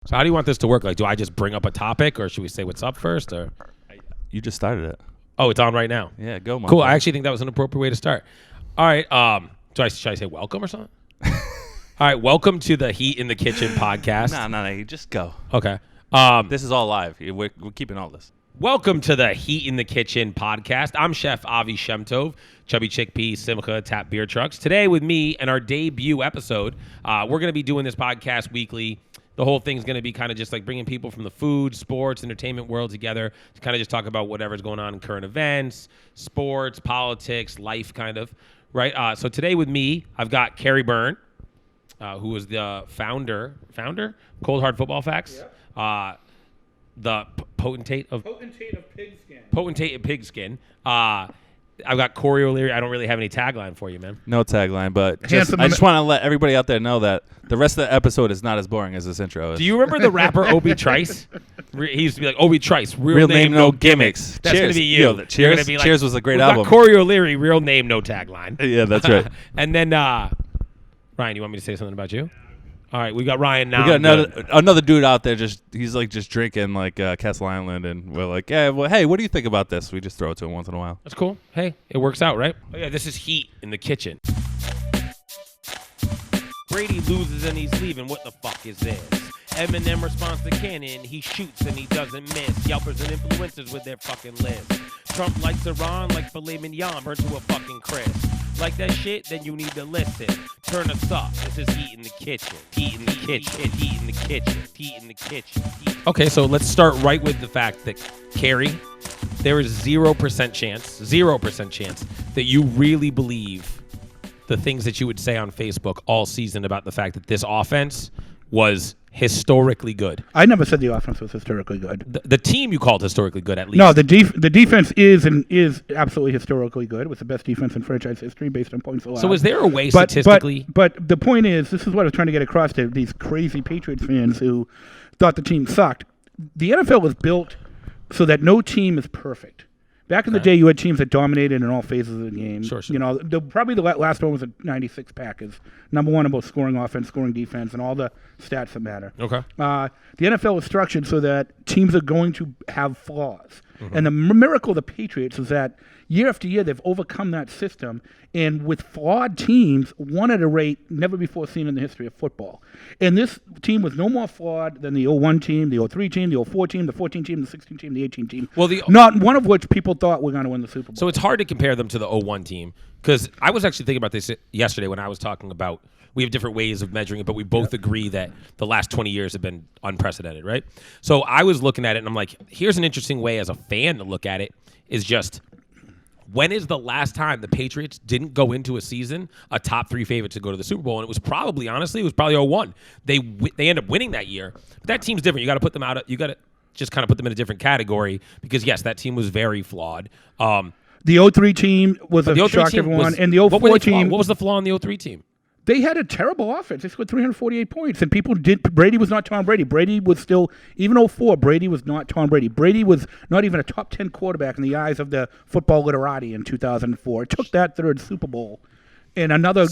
So how do you want this to work? Like, do I just bring up a topic, or should we say what's up first? Or You just started it. oh, it's on right now. Yeah, go, Mom. Cool. I actually think that was an appropriate way to start. All right. Should I say welcome or something? All right. Welcome to the Heat in the Kitchen podcast. No. You just go. Okay. This is all live. We're keeping all this. Welcome to the Heat in the Kitchen podcast. I'm Chef Avi Shemtov, Chubby Chickpea, Simcha, Tap Beer Trucks. Today with me and our debut episode, we're going to be doing this podcast weekly. The whole thing's going to be kind of just like bringing people from the food, sports, entertainment world together to kind of just talk about whatever's going on in current events, sports, politics, life kind of, right? So today with me, I've got Kerry Byrne, who is the founder, Cold Hard Football Facts. Yeah. The potentate of pigskin. Potentate of pigskin. I've got Corey O'Leary. I don't really have any tagline for you, man. No tagline, but I just want to let everybody out there know that the rest of the episode is not as boring as this intro is. Do you remember the rapper Obi Trice? He used to be like, Obi Trice, real name, no gimmicks. That's going to be you. Yo, Cheers, be like, Cheers was a great album. Corey O'Leary, real name, no tagline. Yeah, that's right. And then, Ryan, you want me to say something about you? All right, we got Ryan now. We got another dude out there. He's just drinking like Castle Island, and we're like, yeah, well, hey, what do you think about this? We just throw it to him once in a while. That's cool. Hey, it works out, right? Oh yeah, this is Heat in the Kitchen. Brady loses and he's leaving. What the fuck is this? Eminem responds to Cannon. He shoots and he doesn't miss. Yelpers and influencers with their fucking list. Trump likes Iran like filet mignon burnt to a fucking crisp. Like that shit? Then you need to listen. Turn us up. This is Heat in the Kitchen. Heat in the Kitchen. Heat in the Kitchen. Heat in the Kitchen. Okay, so let's start right with the fact that, Kerry, there is 0% chance that you really believe the things that you would say on Facebook all season about the fact that this offense was historically good. I never said the offense was historically good. The team you called historically good, at least. No, the defense is absolutely historically good. It was the best defense in franchise history based on points allowed. So is there a way statistically? But the point is, this is what I was trying to get across to these crazy Patriots fans who thought the team sucked. The NFL was built so that no team is perfect. Back in the day, you had teams that dominated in all phases of the game. Sure. You know, probably the last one was the '96 Packers. Number one about scoring offense, scoring defense, and all the stats that matter. Okay. The NFL is structured so that teams are going to have flaws. Mm-hmm. And the miracle of the Patriots is that year after year, they've overcome that system. And with flawed teams, won at a rate never before seen in the history of football. And this team was no more flawed than the 01 team, the 03 team, the 04 team, the 14 team, the 16 team, the 18 team. Well, not one of which people thought were going to win the Super Bowl. So it's hard to compare them to the 01 team, because I was actually thinking about this yesterday when I was talking about we have different ways of measuring it, but we both agree that the last 20 years have been unprecedented, right? So I was looking at it, and I'm like, here's an interesting way as a fan to look at it, is just when is the last time the Patriots didn't go into a season a top 3 favorite to go to the Super Bowl? And it was probably, honestly, 01. They end up winning that year. But that team's different. You got to put them out. You got to just kind of put them in a different category because, yes, that team was very flawed. The 03 team was a shock to everyone, and the 04 team. What was the flaw in the 03 team? They had a terrible offense. They scored 348 points, and people did. Brady was not Tom Brady. Brady was still, even 04, Brady was not Tom Brady. Brady was not even a top 10 quarterback in the eyes of the football literati in 2004. It took that third Super Bowl. And another,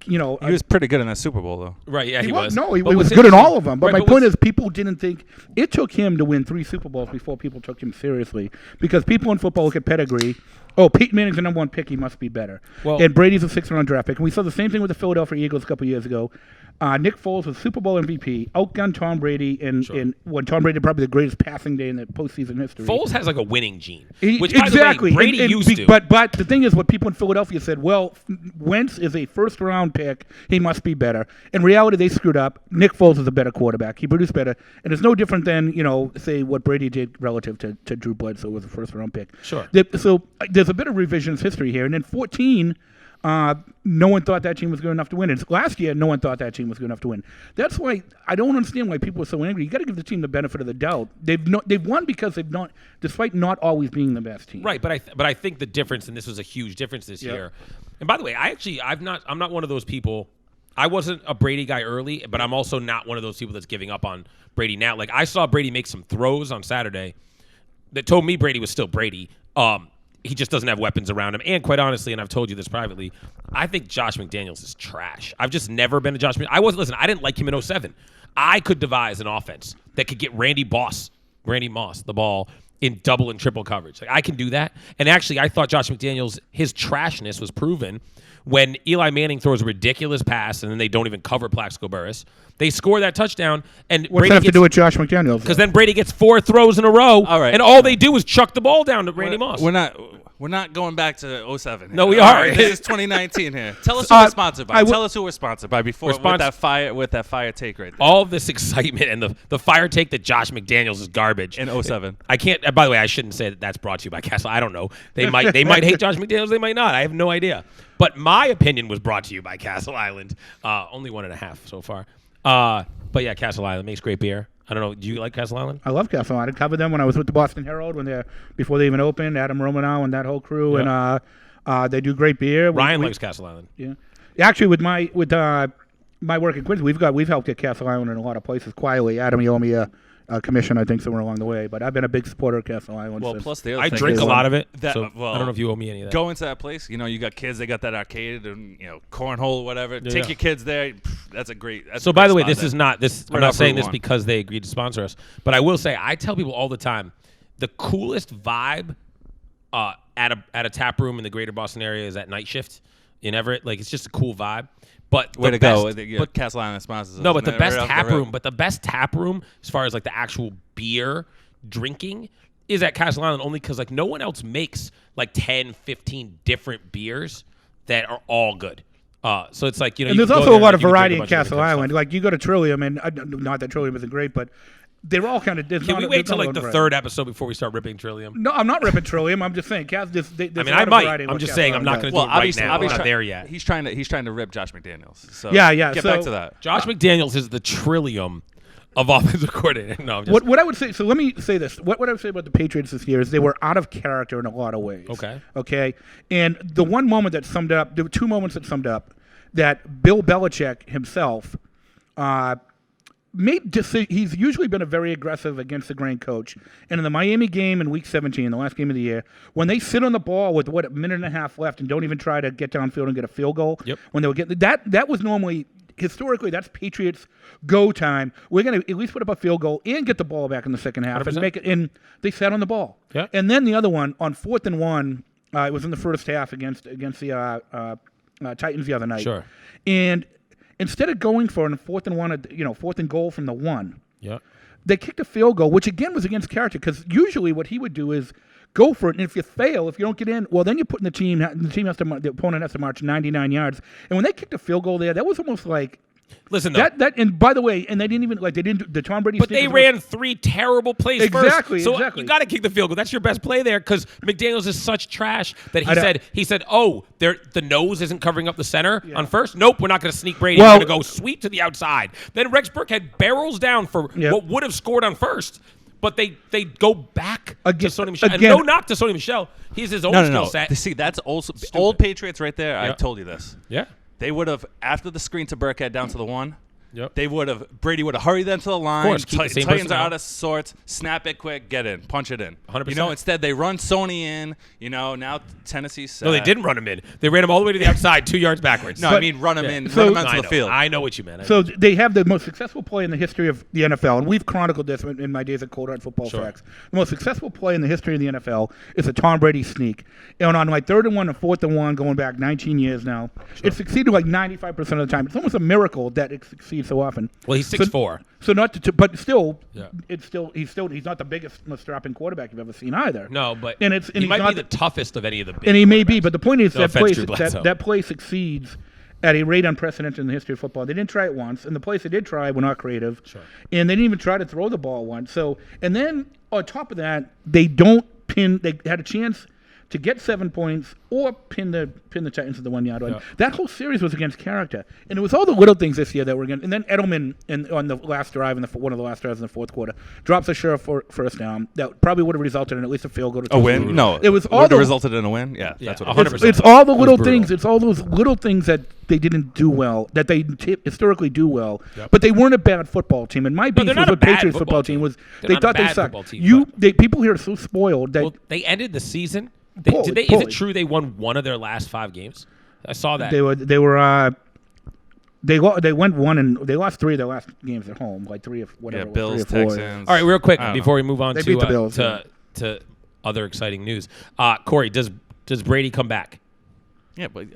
he was pretty good in that Super Bowl, though. Right, yeah, he was. No, he was good in all of them. But my point is, people didn't think it took him to win 3 Super Bowls before people took him seriously. Because people in football look at pedigree. Oh, Peyton Manning's the number 1 pick. He must be better. Well, and Brady's a 6th-round draft pick. And we saw the same thing with the Philadelphia Eagles a couple years ago. Nick Foles was Super Bowl MVP, outgunned Tom Brady, and when Tom Brady probably the greatest passing day in the postseason history. Foles has like a winning gene, which exactly by the way, Brady used to. But the thing is, what people in Philadelphia said, well, Wentz is a first-round pick. He must be better. In reality, they screwed up. Nick Foles is a better quarterback. He produced better, and it's no different than say what Brady did relative to Drew Bledsoe was a first-round pick. Sure. So there's a bit of revisionist history here, and in 14. No one thought that team was good enough to win. And last year, no one thought that team was good enough to win. That's why I don't understand why people are so angry. You got to give the team the benefit of the doubt. They've won because they've not, despite not always being the best team. Right, but I think the difference, and this was a huge difference this year. And by the way, I'm not one of those people. I wasn't a Brady guy early, but I'm also not one of those people that's giving up on Brady now. Like I saw Brady make some throws on Saturday that told me Brady was still Brady. He just doesn't have weapons around him. And quite honestly, and I've told you this privately, I think Josh McDaniels is trash. I've just never been a Josh McDaniels. I didn't like him in 07. I could devise an offense that could get Randy Moss the ball in double and triple coverage. Like, I can do that. And actually, I thought Josh McDaniels, his trashness was proven when Eli Manning throws a ridiculous pass and then they don't even cover Plaxico Burress. They score that touchdown, and What's Brady that have to do with Josh McDaniels? because then Brady gets 4 throws in a row, All right. and all they do is chuck the ball down to Randy Moss. We're not going back to 07. No, we All are. right, this is 2019 here. Tell us who we're sponsored by. Tell us who we're sponsored by before with that fire take right there. All of this excitement and the fire take that Josh McDaniels is garbage. In 07. I can't. By the way, I shouldn't say that that's brought to you by Castle. I don't know. They might hate Josh McDaniels. They might not. I have no idea. But my opinion was brought to you by Castle Island. Only 1.5 so far. But yeah, Castle Island makes great beer. I don't know. Do you like Castle Island? I love Castle Island. I covered them when I was with the Boston Herald before they even opened. Adam Romanow and that whole crew, and they do great beer. Ryan likes Castle Island. Yeah, actually, with my work at Quincy, we've helped get Castle Island in a lot of places quietly. Adam, you owe me a commission, I think, somewhere along the way. But I've been a big supporter of Castle Island. Well, plus the other I thing drink is, a lot of it. I don't know if you owe me any of that. Go into that place. You got kids. They got that arcade and cornhole, or whatever. Take your kids there. That's a great. So by the way, this is not this. I'm not saying this because they agreed to sponsor us, but I will say I tell people all the time, the coolest vibe at a tap room in the greater Boston area is at Night Shift in Everett. Like, it's just a cool vibe. But way to go! But Castle Island sponsors. No, but the best tap room. But the best tap room, as far as like the actual beer drinking, is at Castle Island, only because like no one else makes like 10, 15 different beers that are all good. So it's like, and there's also a lot of variety in Castle Island. Like, you go to Trillium, and not that Trillium isn't great, but they're all kind of. Can we wait till like the third episode before we start ripping Trillium? No, I'm not ripping Trillium. I'm just saying, I might. I'm just saying I'm not going to do it right now. I'm not there yet. He's trying to rip Josh McDaniels. So yeah. Get back to that. Josh McDaniels is the Trillium of offensive coordinator. No, what I would say. So let me say this. What I would say about the Patriots this year is they were out of character in a lot of ways. Okay. And the one moment that summed up, there were two moments that summed up that Bill Belichick himself he's usually been a very aggressive against the grain coach. And in the Miami game in Week 17, the last game of the year, when they sit on the ball with a minute and a half left and don't even try to get downfield and get a field goal, when they would get that was normally historically that's Patriots go time. We're going to at least put up a field goal and get the ball back in the second half 100%. and make it. And they sat on the ball. Yeah. And then the other one on 4th and 1, it was in the first half against the Titans the other night. Sure. And instead of going for a 4th and 1, 4th and goal from the 1, they kicked a field goal, which again was against character, because usually what he would do is go for it, and if you fail, if you don't get in, well, then you're putting the opponent has to march 99 yards. And when they kicked a field goal there, that was almost like. Listen, though. And by the way, and they didn't do the Tom Brady. But they ran 3 terrible plays exactly, first. So exactly. You got to kick the field goal. That's your best play there, because McDaniels is such trash that he said, the nose isn't covering up the center on first. Nope, we're not going to sneak Brady. We're going to go sweep to the outside. Then Rex Burke had barrels down for what would have scored on first. But they go back to Sony Michel. And no knock to Sony Michel. He's his own skill set. See, that's also old Patriots right there. I told you this. Yeah. They would have, after the screen to Burkhead down to the 1, Brady would have hurried them to the line. Of course, keep the same Titans are out of sorts. Snap it quick, get in, punch it in. 100%. Instead they run Sony in. Now Tennessee's set. No, they didn't run him in. They ran him all the way to the outside, 2 yards backwards. No, I mean run him in. Run him onto the field. I know what you meant. So they have the most successful play in the history of the NFL, and we've chronicled this in my days at Cold Hard Football Facts. The most successful play in the history of the NFL is a Tom Brady sneak. And on 3rd and 1 and 4th and 1, going back 19 years now, it succeeded like 95% of the time. It's almost a miracle that it succeeds so often. Well, he's 6'4". So but still, he's not the biggest, most strapping quarterback you've ever seen either. No, but he might be the toughest of any of the big and he may be, but the point is that play succeeds at a rate unprecedented in the history of football. They didn't try it once, and the plays they did try were not creative. Sure. And they didn't even try to throw the ball once. So, and then on top of that, they had a chance to get 7 points or pin the Titans at the 1 yard line. Yeah. That whole series was against character, and it was all the little things this year that were against. And then Edelman, on the last drive, one of the last drives in the fourth quarter, drops a sure first down that probably would have resulted in at least a field goal. A win? No, it was all would have resulted in a win. Yeah, that's what 100%. It's all the little things. It's all those little things that they didn't do well, that they historically do well. Yep. But they weren't a bad football team. And my beef with the Patriots football team was they thought they sucked. People here are so spoiled that they ended the season. Is it true they won one of their last 5 games? I saw that. They They went one and they lost 3 of their last games at home, like 3 of whatever. Yeah, Bills, 3 or 4. Texans. All right, real quick before we move on They beat the Bills, to other exciting news. Corey, does Brady come back? Yeah, but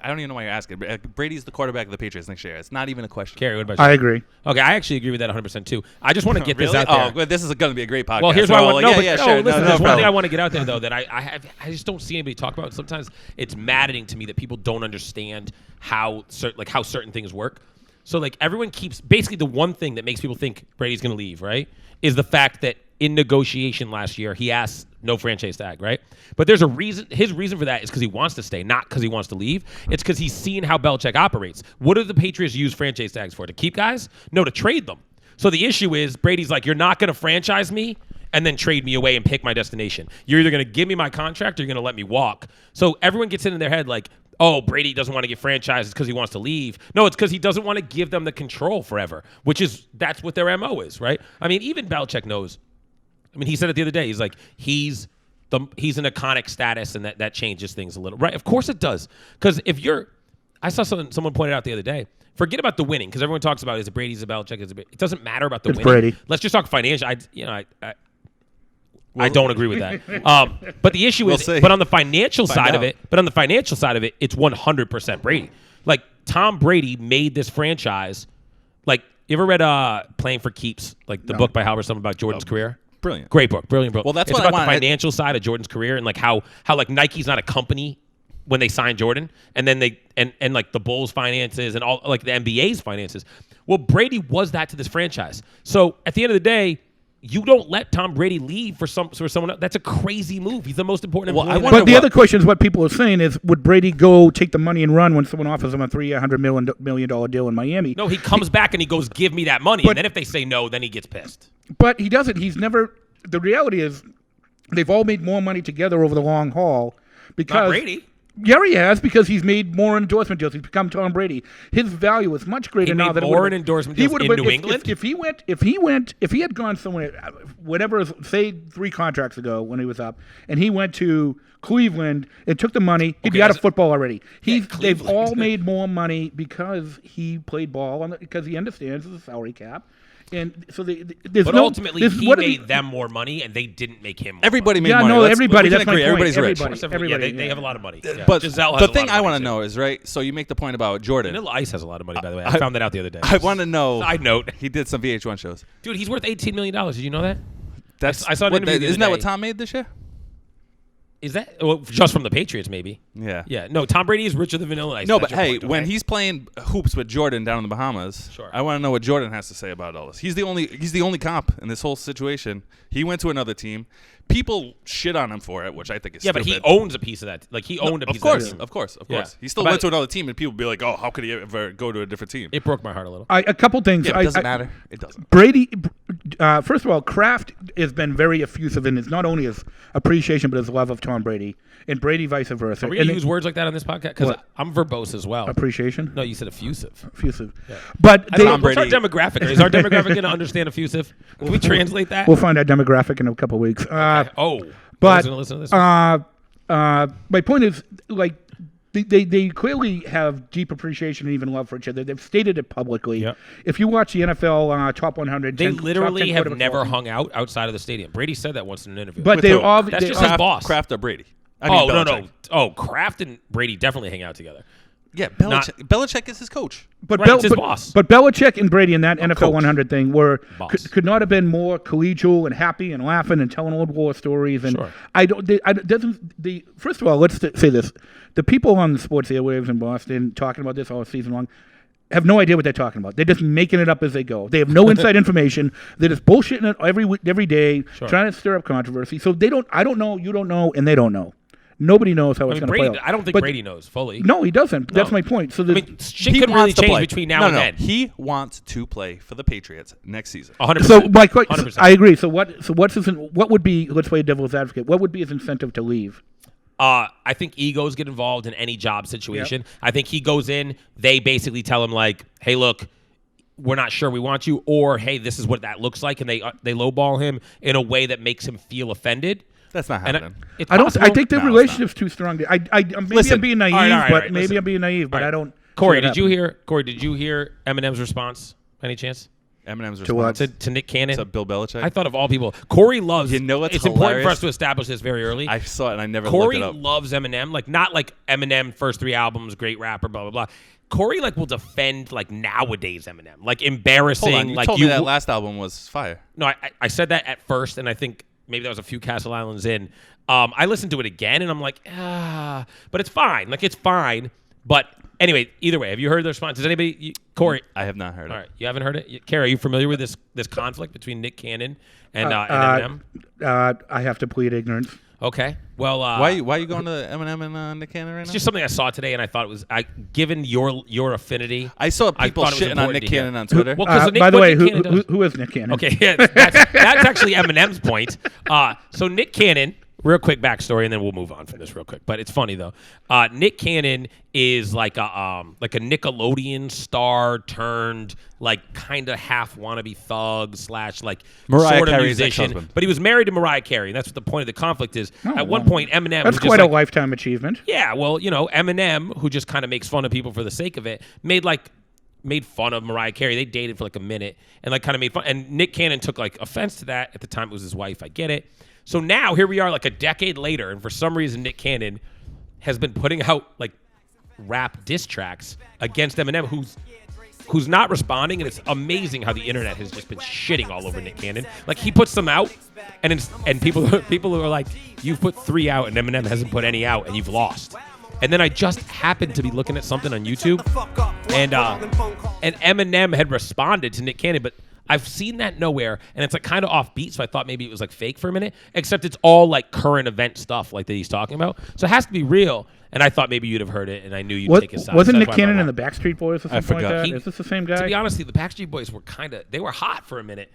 I don't even know why you're asking. Brady's the quarterback of the Patriots next year. It's not even a question. Kerry, what about you? I agree. Okay, I actually agree with that 100% too. I just want to get Really? this out there. Oh, well, this is going to be a great podcast. Well, here's why I want sure. listen, there's one problem. thing I want to get out there though that I just don't see anybody talk about. Sometimes it's maddening to me that people don't understand how certain things work. So like everyone keeps basically the one thing that makes people think Brady's going to leave, right? Is the fact that in negotiation last year he asked no franchise tag, right? But there's a reason. His reason for that is because he wants to stay, not because he wants to leave. It's because he's seen how Belichick operates. What do the Patriots use franchise tags for? To keep guys? No, to trade them. So the issue is Brady's like, you're not going to franchise me and then trade me away and pick my destination. You're either going to give me my contract or you're going to let me walk. So everyone gets in their head like, oh, Brady doesn't want to get franchised because he wants to leave. No, it's because he doesn't want to give them the control forever, that's what their MO is, right? I mean, even Belichick knows. I mean, he said it the other day. He's like, he's an iconic status, and that changes things a little, right? Of course it does. Because I saw someone pointed out the other day. Forget about the winning, because everyone talks about is it Brady, is it Belichick, it doesn't matter about the winning. Brady. Let's just talk financial. I don't agree with that. But the issue is, but on the financial side of it, it's 100% Brady. Like Tom Brady made this franchise. Like, you ever read Playing for Keeps, like the book by Halbert, something about Jordan's career? Brilliant. Great book. Brilliant book. Well, that's it's what I about want. the financial side of Jordan's career and like how like Nike's not a company when they signed Jordan, and then they and like the Bulls' finances and all like the NBA's finances. Well, Brady was that to this franchise. So at the end of the day, you don't let Tom Brady leave for someone else. That's a crazy move. He's the most important employee. But the other question is what people are saying is, would Brady go take the money and run when someone offers him a $300 million deal in Miami? No, he comes back and he goes, give me that money. And then if they say no, then he gets pissed. But he doesn't. He's never. The reality is they've all made more money together over the long haul because. Not Brady. Gary has, because he's made more endorsement deals. He's become Tom Brady. His value is much greater now than more endorsement deals in New England. If he had gone somewhere, whatever, say 3 contracts ago when he was up, and he went to Cleveland and took the money, he'd be out of football already. They've all made more money because he played ball because he understands the salary cap. And so ultimately, he made them more money, and they didn't make him more Everybody money. made money. No, everybody. That's my point. Everybody's rich. Everybody, they have a lot of money. Yeah. But Giselle has the a lot thing of I money, want to too. know is, right, so you make the point about Jordan. Vanilla Ice has a lot of money, by the way. I found that out the other day. I want to know. Side note. He did some VH1 shows. Dude, he's worth $18 million. Did you know that? I saw an interview isn't that what Tom made this year? Is that just from the Patriots? Maybe. Yeah. Yeah. No, Tom Brady is richer than Vanilla Ice. No, but hey, when he's playing hoops with Jordan down in the Bahamas, sure. I want to know what Jordan has to say about all this. He's the only comp in this whole situation. He went to another team. People shit on him for it, which I think is stupid. But he owns a piece of that. Like he owned a piece of that team. Of course. Yeah. He still went to another team, and people be like, "Oh, how could he ever go to a different team?" It broke my heart a little. A couple things. Yeah, it doesn't matter. It doesn't. Brady, first of all, Kraft has been very effusive in not only his appreciation but his love of Tom Brady, and Brady vice versa. Are we going to use words like that on this podcast? Because I'm verbose as well. Appreciation? No, you said effusive. Effusive. Yeah. But what's our demographic? Is our demographic going to understand effusive? Can we translate that? We'll find our demographic in a couple of weeks. But listen to this my point is, like, they clearly have deep appreciation and even love for each other. They've stated it publicly. Yep. If you watch the NFL Top 100, they literally have never hung out outside of the stadium. Brady said that once in an interview. But that's just his boss. Kraft or Brady? No. Oh, Kraft and Brady definitely hang out together. Yeah, Belichick is his coach. But it's his boss. But Belichick and Brady in that NFL coach. 100 thing could not have been more collegial and happy and laughing and telling old war stories. And sure. First of all, let's say this: the people on the sports airwaves in Boston talking about this all season long have no idea what they're talking about. They're just making it up as they go. They have no inside information. They're just bullshitting it every day, trying to stir up controversy. So they don't. I don't know. You don't know, and they don't know. Nobody knows how it's going to play out. I don't think Brady knows fully. No, he doesn't. That's my point. So shit could really change between now and then. He wants to play for the Patriots next season. 100%. So my question, 100%. I agree. So what's what would be? Let's play devil's advocate. What would be his incentive to leave? I think egos get involved in any job situation. Yep. I think he goes in. They basically tell him like, "Hey, look, we're not sure we want you," or "Hey, this is what that looks like," and they lowball him in a way that makes him feel offended. That's not happening. I think the relationship's too strong. I'm being naive, I'm being naive, but I don't. Corey, did you hear Eminem's response? Any chance? Eminem's To what? response To Nick Cannon? to Bill Belichick. I thought of all people. Corey loves. You know what's It's important for hilarious? us to establish this very early. I saw it and I never Corey looked it up. loves Eminem, like not like Eminem first 3 albums, great rapper, blah blah blah. Corey like will defend like nowadays Eminem, like embarrassing. Hold on, you like told me that last album was fire. No, I said that at first, and I think maybe that was a few Castle Islands in. I listened to it again, and I'm like, but it's fine. Like it's fine. But anyway, either way, have you heard the response? Does anybody, Corey? I have not heard it. All right, you haven't heard it, Kerry? Are you familiar with this conflict between Nick Cannon and Eminem? I have to plead ignorance. Okay. Well, Why you going to Eminem and Nick Cannon right it's now? just something I saw today, and I thought it was given your affinity. I saw people thought it was shitting on important Nick to hear. Cannon on Twitter. Well, 'cause Nick- By the what way, Nick Cannon does- who is Nick Cannon? Okay, yeah, that's actually Eminem's point. So Nick Cannon, real quick backstory, and then we'll move on from this real quick. But it's funny though. Nick Cannon is like a Nickelodeon star turned like kind of half wannabe thug / like Mariah sort of Carey's musician. ex-husband. But he was married to Mariah Carey, and that's what the point of the conflict is. At one well, point, Eminem That's was quite just a like, lifetime achievement. yeah, well, Eminem, who just kind of makes fun of people for the sake of it, made fun of Mariah Carey. They dated for like a minute and like kind of made fun. And Nick Cannon took like offense to that. At the time, it was his wife. I get it. So now here we are like a decade later, and for some reason, Nick Cannon has been putting out like rap diss tracks against Eminem, who's not responding, and it's amazing how the internet has just been shitting all over Nick Cannon. Like he puts them out, and people are like, "You've put 3 out, and Eminem hasn't put any out, and you've lost." And then I just happened to be looking at something on YouTube, and Eminem had responded to Nick Cannon, but I've seen that nowhere, and it's like kind of offbeat, so I thought maybe it was like fake for a minute, except it's all like current event stuff like that he's talking about. So it has to be real, and I thought maybe you'd have heard it, and I knew you'd take his side. Wasn't So Nick that's why I Cannon brought in it the up. Backstreet Boys or something like forgot. that? Is this the same guy? To be honest, the Backstreet Boys were they were hot for a minute.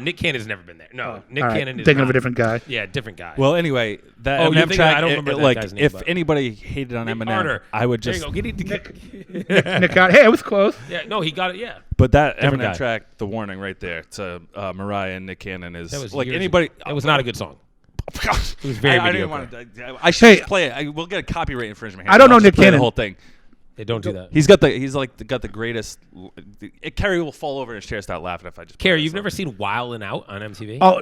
Nick Cannon's never been there. No, Nick All right, Cannon is thinking not. of a different guy. Yeah, different guy. Well, anyway, that Oh, you Eminem think track, I don't remember that like, guy's name, if but- anybody hated on Nick Eminem, Carter. I would There just. you go. Nick got. Hey, it was close. Yeah, no, he got it. Yeah. But that Different Eminem guy. track, the warning right there to Mariah and Nick Cannon is That was like years anybody. ago. It was not a good song. It was very I didn't mediocre. want to. I should Hey, just play it. We'll get a copyright infringement. I don't know I'll just Nick play Cannon. The whole thing. They don't do that. He's got the greatest. Kerry will fall over in his chair, start laughing if I just. play Carrie, this you've song. never seen Wildin' Out on MTV? Oh,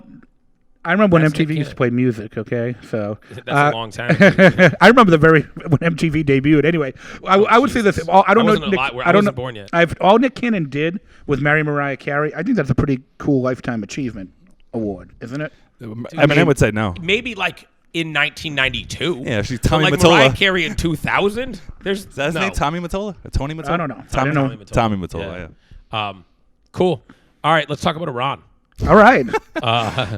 I remember when That's Nick MTV used to Cannon. play music. Okay, so That's a long time ago. I remember when MTV debuted. Anyway, I would say this. I don't know. wasn't alive- I I don't wasn't know. born yet. All Nick Cannon did was marry Mariah Carey. I think that's a pretty cool lifetime achievement award, isn't it? Eminem would say no. Maybe like in 1992. Yeah, she's But, Tommy like Mottola. Mariah Carey in 2000. There's Is that his no. name? Tommy Mottola? Tony Mottola? I don't know. Tommy, I don't know. Tommy Mottola. Yeah. Cool. All right, let's talk about Iran. All right.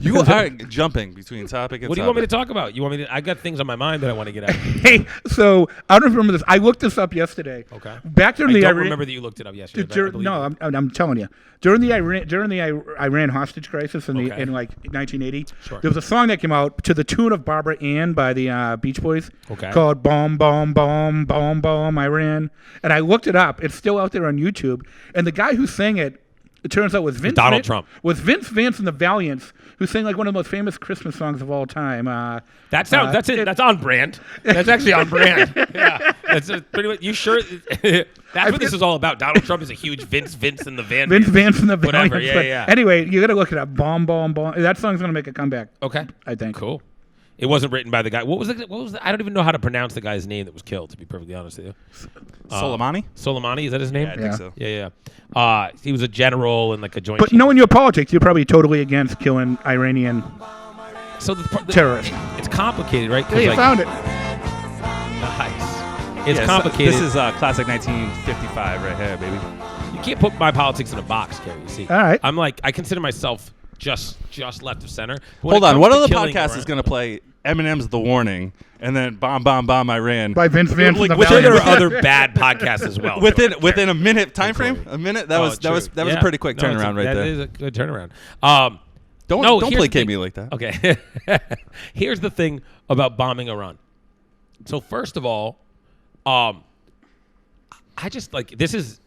You are jumping between topic and What do you want me to talk about? You want me to? I got things on my mind that I want to get out. Hey, so I don't remember this. I looked this up yesterday. Okay. Back during I the don't Iran, remember that you looked it up yesterday. but I believe no, you. I'm telling you. During the Iran hostage crisis in Okay. like 1980, Sure. there was a song that came out to the tune of Barbara Ann by the Beach Boys. Okay. Called "Bomb Bomb Bomb Bomb Bomb Iran," and I looked it up. It's still out there on YouTube. And the guy who sang it, it turns out was Vince Donald Trump. Was Vince Vance and the Valiants, who sang like one of the most famous Christmas songs of all time. That sounds. That's it. That's on brand. That's actually on brand. Yeah. That's pretty much. You sure? That's what this is all about. Donald Trump is a huge Vince and the Van. Vince Vance and the Whatever. Valiants. Yeah, But yeah. Anyway, you gotta look it up. Bomb Bomb Bomb. That song's gonna make a comeback. Okay. I think. Cool. It wasn't written by the guy. What was it? I don't even know how to pronounce the guy's name that was killed. To be perfectly honest with you. Soleimani? Soleimani, is that his name? Yeah, I think so. Yeah. He was a general and like a joint. But knowing your politics, you're probably totally against killing Iranian so the terrorists. It's complicated, right? 'Cause, Hey, you like, found it. Nice. It's Yeah, complicated. This is classic 1955 right here, baby. You can't put my politics in a box, Kerry. You see? All right. I'm like, I consider myself just left of center. But when Hold it on. comes What to other killing podcast Iran- is going to play Eminem's The Warning and then Bomb Bomb Bomb Iran? By Vince Vance and the I'm sure there are Valiants. other bad podcasts as well. within a minute time frame? A minute? That was true. a Yeah. pretty quick No, it's turnaround right That there. is a good turnaround. Don't here's placate the thing. me like that. Okay. Here's the thing about bombing Iran. So first of all, I just like this is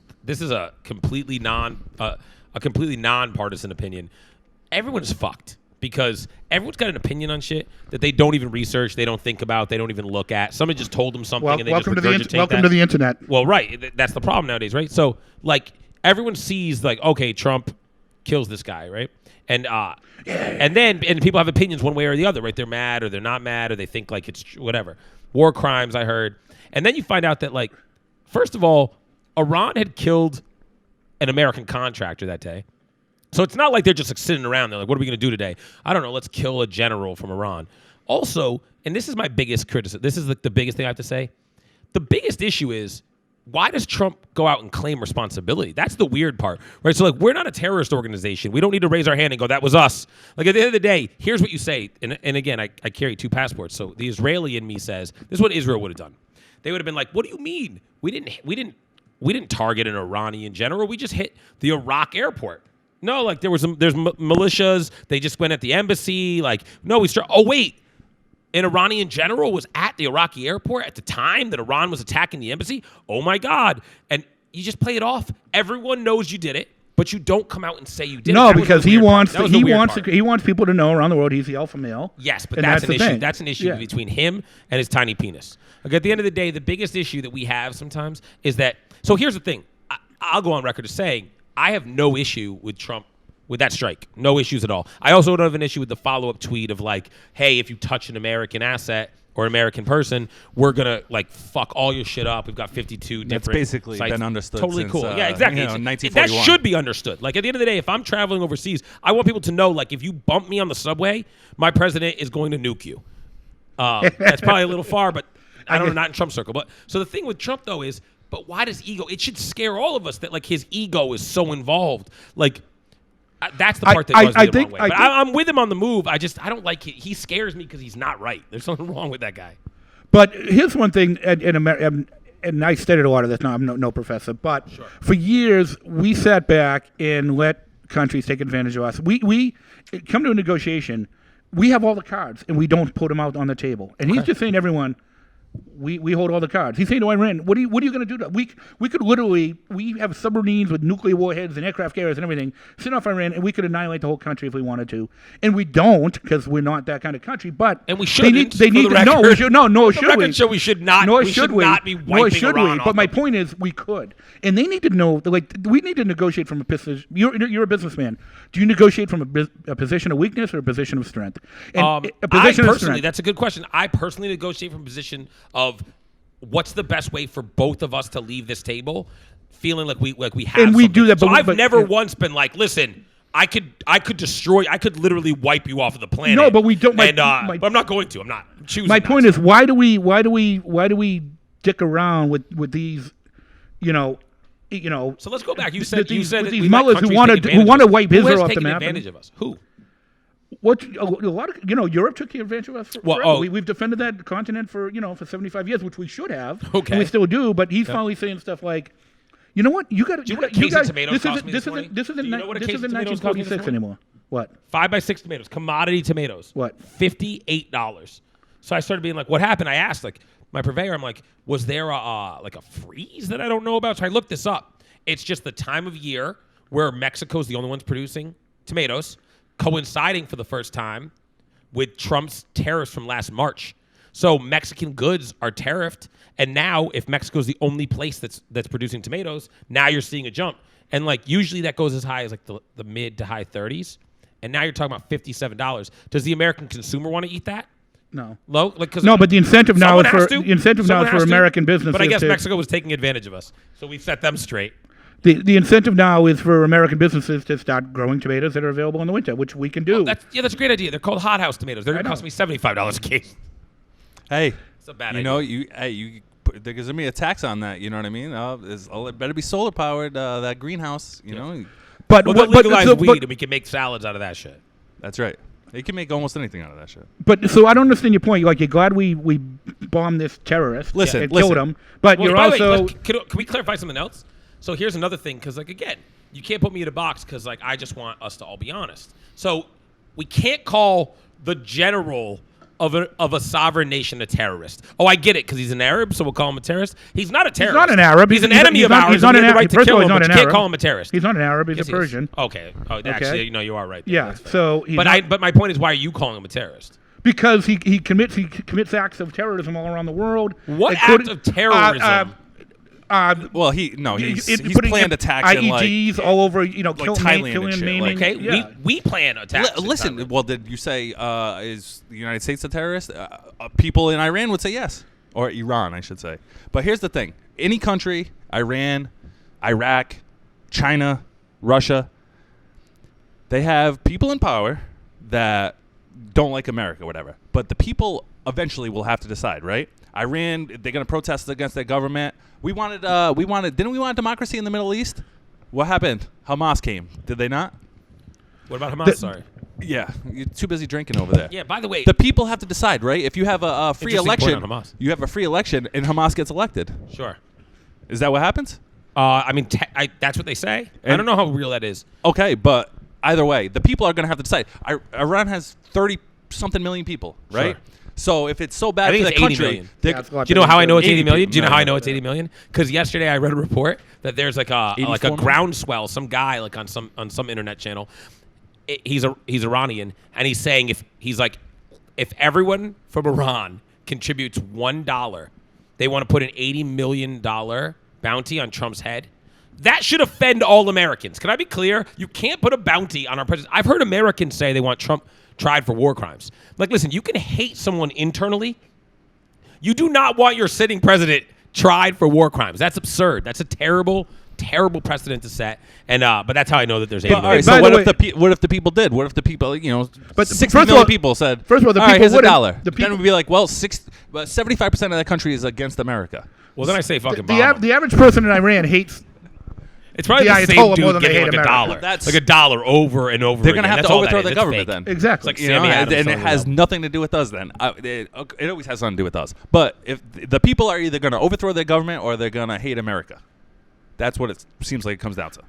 a completely nonpartisan opinion. Everyone's fucked. because everyone's got an opinion on shit that they don't even research, they don't think about, they don't even look at. Somebody just told them something and they just regurgitate that. Welcome to the internet. Well, right. That's the problem nowadays, right? So, like, everyone sees, like, okay, Trump kills this guy, right? And then people have opinions one way or the other, right? They're mad or they're not mad or they think, like, it's whatever. War crimes, I heard. And then you find out that, like, first of all, Iran had killed an American contractor that day. So it's not like they're just like sitting around. They're like, what are we going to do today? I don't know. Let's kill a general from Iran. Also, and this is my biggest criticism. This is the biggest thing I have to say. The biggest issue is, why does Trump go out and claim responsibility? That's the weird part, right? So, like, we're not a terrorist organization. We don't need to raise our hand and go, that was us. Like, at the end of the day, here's what you say. And again, I carry 2 passports. So the Israeli in me says, this is what Israel would have done. They would have been like, what do you mean? We didn't target an Iranian general. We just hit the Iraq airport. No, like there's militias. They just went at the embassy. Like, no, oh, wait. An Iranian general was at the Iraqi airport at the time that Iran was attacking the embassy? Oh, my God. And you just play it off. Everyone knows you did it, but you don't come out and say you did it. No, because he wants people to know around the world he's the alpha male. Yes, but that's an issue. That's an issue between him and his tiny penis. Like, at the end of the day, the biggest issue that we have sometimes is that. So here's the thing. I'll go on record as saying I have no issue with Trump with that strike. No issues at all. I also don't have an issue with the follow-up tweet of like, hey, if you touch an American asset or American person, we're going to like fuck all your shit up. We've got 52 different That's basically sites. been understood Totally since, cool. Yeah, exactly. 1941. That should be understood. Like, at the end of the day, if I'm traveling overseas, I want people to know, like, if you bump me on the subway, my president is going to nuke you. That's probably a little far, but I don't know, not in Trump's circle. But so the thing with Trump, though, is, but why does ego? It should scare all of us that, like, his ego is so involved. Like, that's the part that goes me the wrong way. But I'm with him on the move. I don't like it. He scares me because he's not right. There's something wrong with that guy. But here's one thing, and I studied a lot of this. No, I'm no professor, but for years we sat back and let countries take advantage of us. We come to a negotiation. We have all the cards, and we don't put them out on the table. And he's just saying to everyone, we hold all the cards. He's saying to Iran, what are you going to do? We could literally, we have submarines with nuclear warheads and aircraft carriers and everything sit off Iran, and we could annihilate the whole country if we wanted to. And we don't, because we're not that kind of country. But and we shouldn't. They need to. No, we should. No, should we? The record show we should not. Nor we should not be wiping Iran off. But my point is, we could, and they need to know. Like, we need to negotiate from a position. You're a businessman. Do you negotiate from a position of weakness or a position of strength? And a position of strength. That's a good question. I personally negotiate from a position of what's the best way for both of us to leave this table, feeling like we have. And we something. do that. So I've never once been like, listen, I could destroy. I could literally wipe you off of the planet. No, but we don't. But I'm not going to. I'm not choosing. My point is, why do we dick around with these, you know? So let's go back. You said these mullahs who want to wipe Israel off the map. Advantage of us? Who? What a lot of Europe took advantage of us forever. We've defended that continent for 75 years, which we should have. Okay, and we still do. But he's finally saying stuff like, you know what? You got to. You guys. This isn't 1946 anymore. What? 5x6 tomatoes, commodity tomatoes. What? $58. So I started being like, what happened? I asked like my purveyor. I'm like, was there a freeze that I don't know about? So I looked this up. It's just the time of year where Mexico's the only one's producing tomatoes, coinciding for the first time with Trump's tariffs from last March. So Mexican goods are tariffed, and now if Mexico's the only place that's producing tomatoes, now you're seeing a jump. And like usually that goes as high as like the mid to high 30s, and now you're talking about $57. Does the American consumer want to eat that? No. Low? Like, no, but the incentive now is for American businesses. But I guess Mexico was taking advantage of us, so we set them straight. The incentive now is for American businesses to start growing tomatoes that are available in the winter, which we can do. That's a great idea. They're called hothouse tomatoes. They're going to cost me $75 a case. Hey, it's a bad idea. There's going to be a tax on that. You know what I mean? It better be solar powered. That greenhouse. You know. But we'll legalize weed, and we can make salads out of that shit. That's right. You can make almost anything out of that shit. But so I don't understand your point. Like, you're glad we bombed this terrorist and killed him, but you're also. Can we clarify something else? So here's another thing, because like again, you can't put me in a box because like I just want us to all be honest. So we can't call the general of a sovereign nation a terrorist? Oh, I get it because he's an Arab, so we'll call him a terrorist. He's not a terrorist. He's not an Arab. He's an enemy of ours. He's not an Arab. Right to kill him, but you can't call him a terrorist. He's not an Arab. He's Yes, a Persian. Okay. Oh, actually, no, you are right. Yeah. So, but my point is, why are you calling him a terrorist? Because he commits acts of terrorism all around the world. What act of terrorism? Well, he's putting planned attacks IEDs in all over, Thailand killing, and shit. maiming. Okay, Yeah. we plan attacks. Listen, well, did you say is the United States a terrorist? People in Iran would say yes, or Iran, I should say. But here's the thing: any country, Iran, Iraq, China, Russia, they have people in power that don't like America, whatever. But the people eventually will have to decide, right? Iran, they're going to protest against their government. Didn't we want democracy in the Middle East? What happened? Hamas came. Did they not? What about Hamas? Sorry. Yeah, you're too busy drinking over there. Yeah, by the way. The people have to decide, right? If you have a free Interesting election, point on Hamas. you have a free election and Hamas gets elected. Sure. Is that what happens? I mean, that's what they say. I don't know how real that is. Okay, but either way, the people are going to have to decide. Iran has 30-something million people, right? Sure. So if it's so bad I think for it's the 80 country, million. Yeah, do you know how I know it's 80 million? people. Do you know No, how I no, know no. it's 80 million? Because yesterday I read a report that there's like a 84 groundswell, some guy like on some internet channel. He's Iranian, and he's saying if everyone from Iran contributes $1, they want to put an $80 million bounty on Trump's head. That should offend all Americans. Can I be clear? You can't put a bounty on our president. I've heard Americans say they want Trump tried for war crimes. Like, listen, you can hate someone internally. You do not want your sitting president tried for war crimes. That's absurd. That's a terrible, terrible precedent to set. And but that's how I know that there's 80 All million. right, so what if the people did? What if the people, But 60 first of million all- people said, first of all, the all right, people here's wouldn't- $1. the Then people- we'd be like, well, 75% of that country is against America. Well, then I say fucking The bomb. the average person in Iran hates. It's probably the the same Ayatollah dude more than they getting hate like America. $1. Well, that's- like $1 over and over They're again. going to have That's to all that overthrow is. the That's government fake. then. Exactly. It's like Sammy Adams and it telling has them. nothing to do with us then. It always has something to do with us. But if the people are either going to overthrow their government or they're going to hate America, that's what it seems like it comes down to.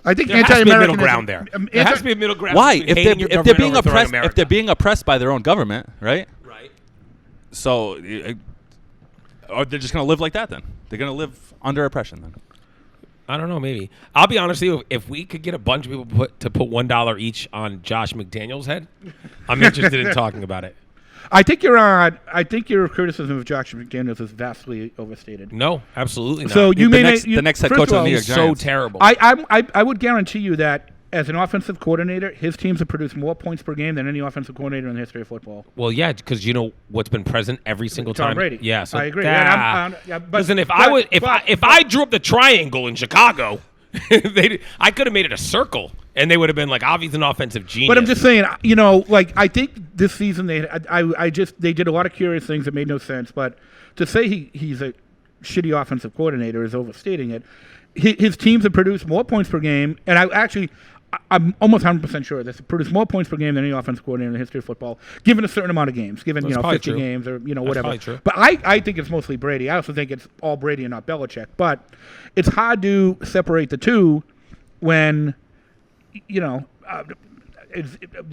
I think There has to be a anti-American middle ground there. There has to be a middle ground. Why? between hating your If they're government being and overthrowing oppressed, America. if they're being oppressed by their own government, right? Right. So, or they're just going to live like that then. They're going to live under oppression then. I don't know, maybe. I'll be honest with you. If we could get a bunch of people to put $1 each on Josh McDaniels' head, I'm interested in talking about it. I think your criticism of Josh McDaniels is vastly overstated. No, absolutely not. So you The may the next head first coach of of all, the New York He's so Giants. terrible. I would guarantee you that as an offensive coordinator, his teams have produced more points per game than any offensive coordinator in the history of football. Well, yeah, because you know what's been present every single Tom time. Brady. Yeah, so I agree. But listen, if I drew up the triangle in Chicago, I could have made it a circle, and they would have been like, "Avi's an offensive genius." But I'm just saying, I think this season they did a lot of curious things that made no sense. But to say he's a shitty offensive coordinator is overstating it. His teams have produced more points per game, and I'm almost 100% sure this produced more points per game than any offensive coordinator in the history of football, given a certain amount of games, given That's probably 50 true. games or That's whatever. probably true. But I think it's mostly Brady. I also think it's all Brady and not Belichick. But it's hard to separate the two when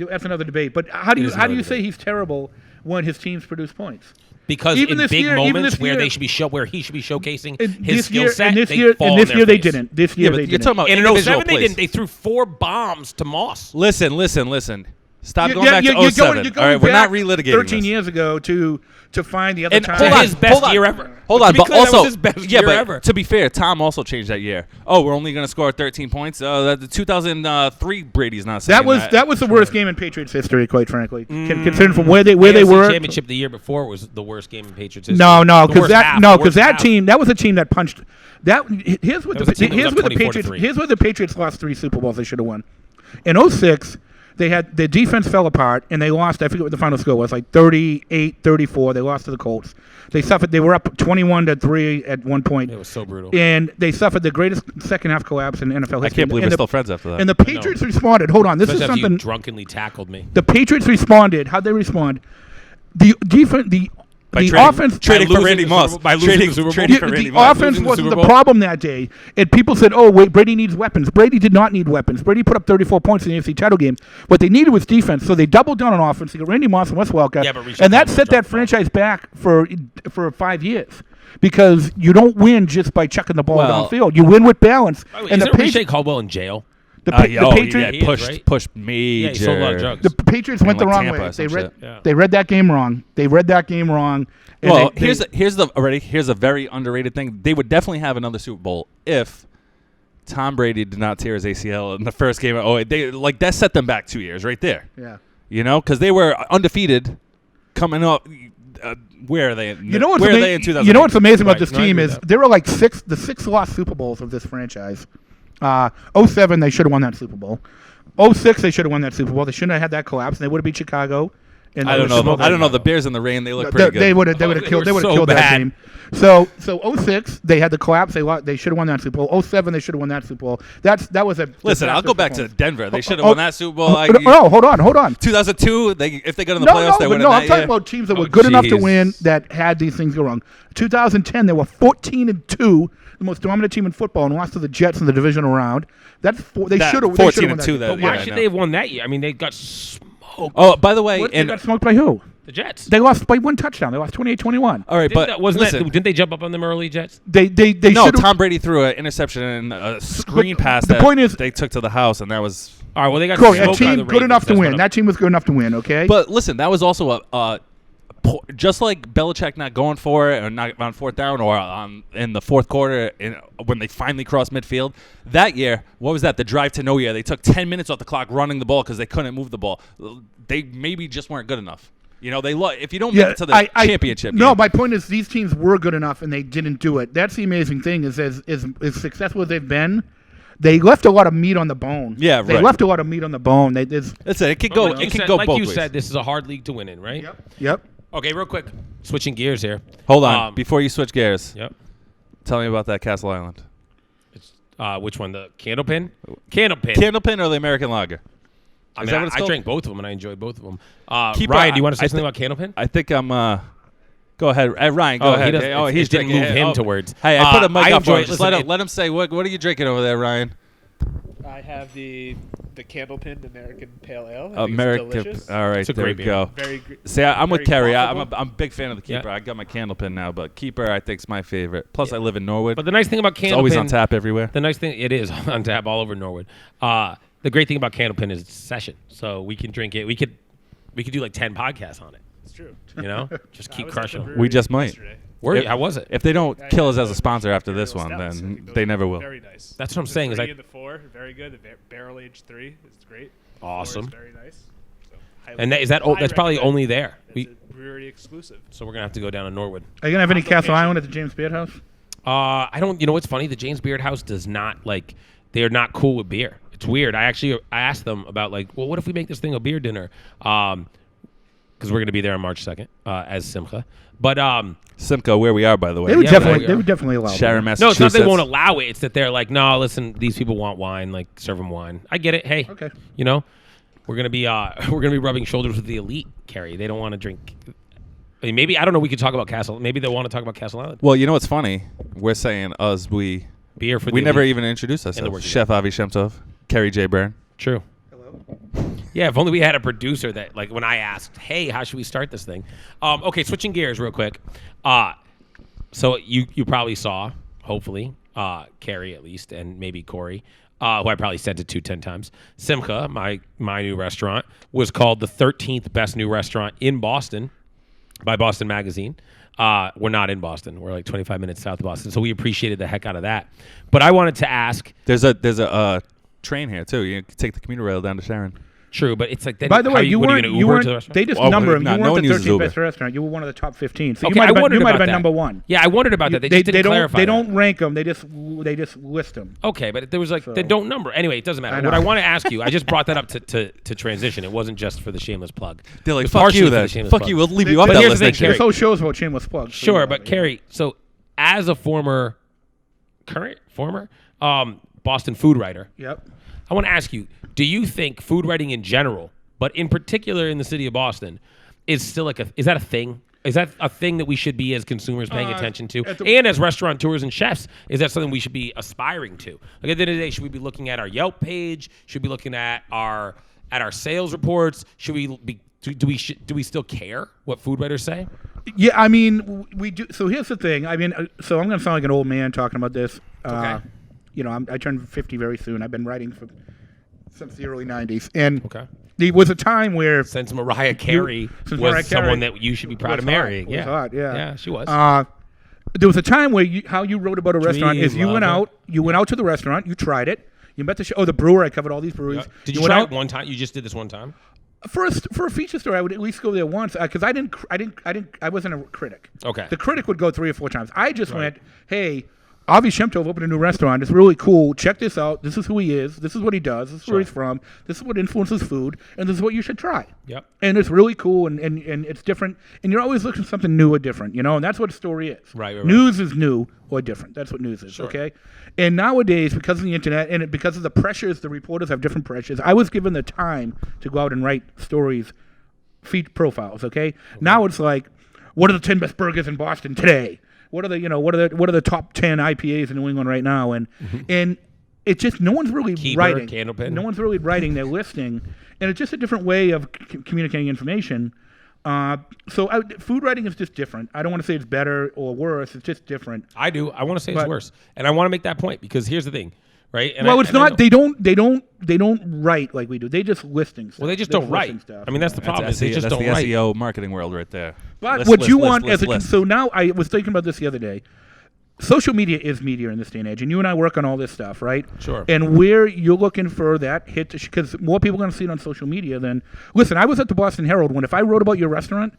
that's another debate. But how do you say he's terrible when his teams produce points? Because Even in this big year- even moments this where year- he should be showcasing And his this skill year- set, and this they year, fall and on this their year they face. didn't. This year Yeah, they but you're didn't. talking about And in individual 07 they plays. didn't. They threw 4 bombs to Moss. Listen. Stop You- going back to you're 07. going All right, we're not back relitigating 13 this. years ago to find the other And time. hold To on, his best year ever. Hold To on, be but clear, that also was his best year but ever. to be fair, Tom also changed that year. Oh, we're only going to score 13 points. The 2003 Brady's not saying That was the worst game in Patriots history, quite frankly. Considering from where they AFC were. Championship the year before was the worst game in Patriots history. No, The because worst half, the worst that half. team that was a team that punched. Here's what That was a team that was up the 24-3. Patriots. Here's where the Patriots lost 3 Super Bowls they should have won. In 06, their defense fell apart and they lost. I forget what the final score was, like 38-34. They lost to the Colts. They suffered. They were up 21-3 at one point. It was so brutal. And they suffered the greatest second half collapse in NFL history. I can't believe and we're still friends after that. And the Patriots responded. Hold on, this is Especially after something. you drunkenly tackled me. The Patriots responded. How'd they respond? The the trading, offense trading for Randy Moss. By losing the Super Bowl. Trading for Randy the Moss. offense Losing the wasn't Super the Bowl. problem that day, and people said, "Oh, wait, Brady needs weapons." Brady did not need weapons. Brady put up 34 points in the AFC title game. What they needed was defense, so they doubled down on offense. They got Randy Moss and Wes Welker, Yeah, but and that Richie set that dropped franchise back for 5 years. Because you don't win just by chucking the ball downfield. You win with balance. Oh, and isn't Richie Caldwell in jail? The Patriots he is, right? pushed major. Yeah, he sold a lot of drugs. The Patriots went the like wrong Tampa way. or some shit. They read that game wrong. And Well, they- here's a very underrated thing. They would definitely have another Super Bowl if Tom Brady did not tear his ACL in the first game. That set them back 2 years right there. Yeah. Because they were undefeated coming up. Where are they? You know what's where are they in 2000? You know what's amazing about Right, this no, I team agree is with that. there were like the six lost Super Bowls of this franchise. 07, they should have won that Super Bowl. 06, they should have won that Super Bowl. They shouldn't have had that collapse, and they would have beat Chicago. And I don't know. The Bears in the rain. They look pretty good. They would have they killed. They were would have so killed that bad. game. So 06, they had the collapse. They should have won that Super Bowl. 07, they should have won that Super Bowl. That was a Listen, I'll go back to disastrous Denver. They should have Oh, won that Super Bowl. No, hold on. 2002. If they got in the playoffs, they but win no, that I'm talking year. about teams that were good enough to jeez. win that had these things go wrong. 2010, they were 14-2, the most dominant team in football, and lost to the Jets in the divisional round. They should have 14-2 that. But why Yeah, I should know. they have won that year? I mean, they got smoked. Oh, by the way, They got smoked by who? The Jets. They lost by one touchdown. They lost 28-21. all right, but Didn't they jump up on them early, Jets? They no, should have. Tom Brady threw an interception and a screen pass. the point is- they took to the house, and that was. All right, well, they got Corey, smoked a by team the good Ravens. enough to That's win. what That team was good enough to win. Okay. But listen, that was also just like Belichick not going for it, or not on fourth down, or in the fourth quarter when they finally crossed midfield. That year, what was that? The drive to nowhere. They took 10 minutes off the clock running the ball because they couldn't move the ball. They maybe just weren't good enough. If you don't make it to the championship. No, game, my point is these teams were good enough and they didn't do it. That's the amazing thing is as successful as they've been, they left a lot of meat on the bone. Yeah, They right. left a lot of meat on the bone. Listen, it can go. It can go like both you ways. said, this is a hard league to win in, right? Yep. Okay, real quick, switching gears here. Hold on, before you switch gears. Yep. Tell me about that Castle Island. It's, which one? The Candlepin? Candlepin. Candlepin or the American Lager? I Is mean, that what it's I called? drank both of them and I enjoyed both of them. Keeper, Ryan, do you want to say I something about Candlepin? I think I'm. Go ahead, Ryan. Go Oh, ahead. he doesn't- it he's didn't drinking. move him to words. Hey, I put a mic I up for enjoy him. it. Just Listen, let him say what are you drinking over there, Ryan? I have the Candlepin American Pale Ale. I think it's American. delicious. All right, It's a there great we beer. go. Very See, I'm with very Kerry. I'm quaffable. a big fan of the Keeper. Yeah. I got my Candlepin now, but Keeper I think is my favorite. Plus, I live in Norwood. But the nice thing about Candlepin, It's always on tap everywhere. The nice thing, it is on tap all over Norwood. The great thing about Candlepin is it's a session, so we can drink it. We could do like 10 podcasts on it. It's true. You know, just I keep was at the crushing them. brewery We just might. yesterday. How was it? If they don't I kill had us as a the sponsor after this Imperial one, Stouts. I then think those they are never will. Very nice. That's what I'm The saying, is 3 like- and the 4, very good. The barrel aged 3 is great. The 4 Awesome. is very nice. So, And is that that's probably only there. It's a brewery exclusive. So we're gonna have to go down to Norwood. Are you gonna have any On Castle location. Island at the James Beard House? I don't. You know what's funny? The James Beard House does not like. They are not cool with beer. It's weird. I asked them about like, well, what if we make this thing a beer dinner? Because we're gonna be there on March 2nd as Simcha. But Simcoe, where we are, by the way. They would Yeah, definitely. but- They would definitely allow. Sharon, that. no, it's not Massachusetts. that they won't allow it. It's that they're like, no, listen, these people want wine. Like, serve them wine. I get it. Hey, Okay. you know, we're gonna be rubbing shoulders with the elite. Kerry, they don't want to drink. I mean, maybe I don't know. We could talk about Castle. Maybe they want to talk about Castle Island. Well, you know what's funny? We're saying Beer for we the never elite. even introduced the ourselves. working Chef Avi Shemtov, Kerry J. Byrne. True. Hello. Yeah, if only we had a producer that, like, when I asked, hey, how should we start this thing? Okay, switching gears real quick. So you probably saw, hopefully, Kerry at least, and maybe Corey, who I probably sent it to 10 times. Simcha, my new restaurant, was called the 13th best new restaurant in Boston by Boston Magazine. We're not in Boston. We're like 25 minutes south of Boston, so we appreciated the heck out of that. But I wanted to ask. There's a train here too. You can take the commuter rail down to Sharon. True, but it's like. Then By the how way, you what, are weren't. gonna You Uber to the weren't. restaurant? They just Oh, number them. no, You no weren't one the uses 13th Uber. best restaurant. You were one of the top 15. So Okay, you might I have been, wondered you might have about been that. number one. Yeah, I wondered about that. They just didn't clarify. They that. don't rank them. They just list them. Okay, but there was like So- they don't number. Anyway, it doesn't matter. I know. What I want to ask you, I just brought that up to transition. It wasn't just for the shameless plug. They're It like, was fuck partially you for the then. shameless Fuck plug. you. We'll leave They- you up but that here's list the thing, next year. This whole show's about shameless plugs. so Sure, you but know, Kerry, so as a former Boston food writer, Yep. I want to ask you: do you think food writing in general, but in particular in the city of Boston, is still is that a thing? Is that a thing that we should be as consumers paying attention to? And as restaurateurs and chefs, is that something we should be aspiring to? Like at the end of the day, should we be looking at our Yelp page? Should we be looking at our sales reports? Should we be do we still care what food writers say? Yeah, I mean, we do. So here's the thing. I mean, so I'm going to sound like an old man talking about this. Okay. I turned 50 very soon. I've been writing since the early 90s. And there was a time where... Since Mariah Carey was someone that you should be proud of marrying. Yeah. Hot, yeah. Yeah, she was. There was a time where how you wrote about a restaurant is you went out to the restaurant, you tried it, you met the brewer. I covered all these breweries. Yeah. Did you try it one time? You just did this one time? For a feature story, I would at least go there once because I wasn't a critic. Okay. The critic would go 3 or 4 times. I just went, hey, Avi Shemtov opened a new restaurant. It's really cool. Check this out. This is who he is. This is what he does. This is where he's from. This is what influences food. And this is what you should try. Yep. And it's really cool and it's different. And you're always looking for something new or different, And that's what a story is. Right. News is new or different. That's what news is, sure. Okay? And nowadays, because of the internet and because of the pressures, the reporters have different pressures. I was given the time to go out and write stories, feed profiles, okay? Now it's like, what are the 10 best burgers in Boston today? What are the top 10 IPAs in New England right now? And it's just no one's really writing. Candlepin. No one's really writing. They're listing, and it's just a different way of communicating information. So food writing is just different. I don't want to say it's better or worse. It's just different. I do. I want to say it's worse, and I want to make that point because here's the thing, right? And it's not. They don't write like we do. They just listing stuff. Well, they just don't write. Stuff. I mean, that's the problem. They just don't write. That's the SEO marketing world right there. But what you want so now I was thinking about this the other day. Social media is media in this day and age, and you and I work on all this stuff, right? Sure. And where you're looking for that hit, because more people are going to see it on social media than... Listen, I was at the Boston Herald when if I wrote about your restaurant,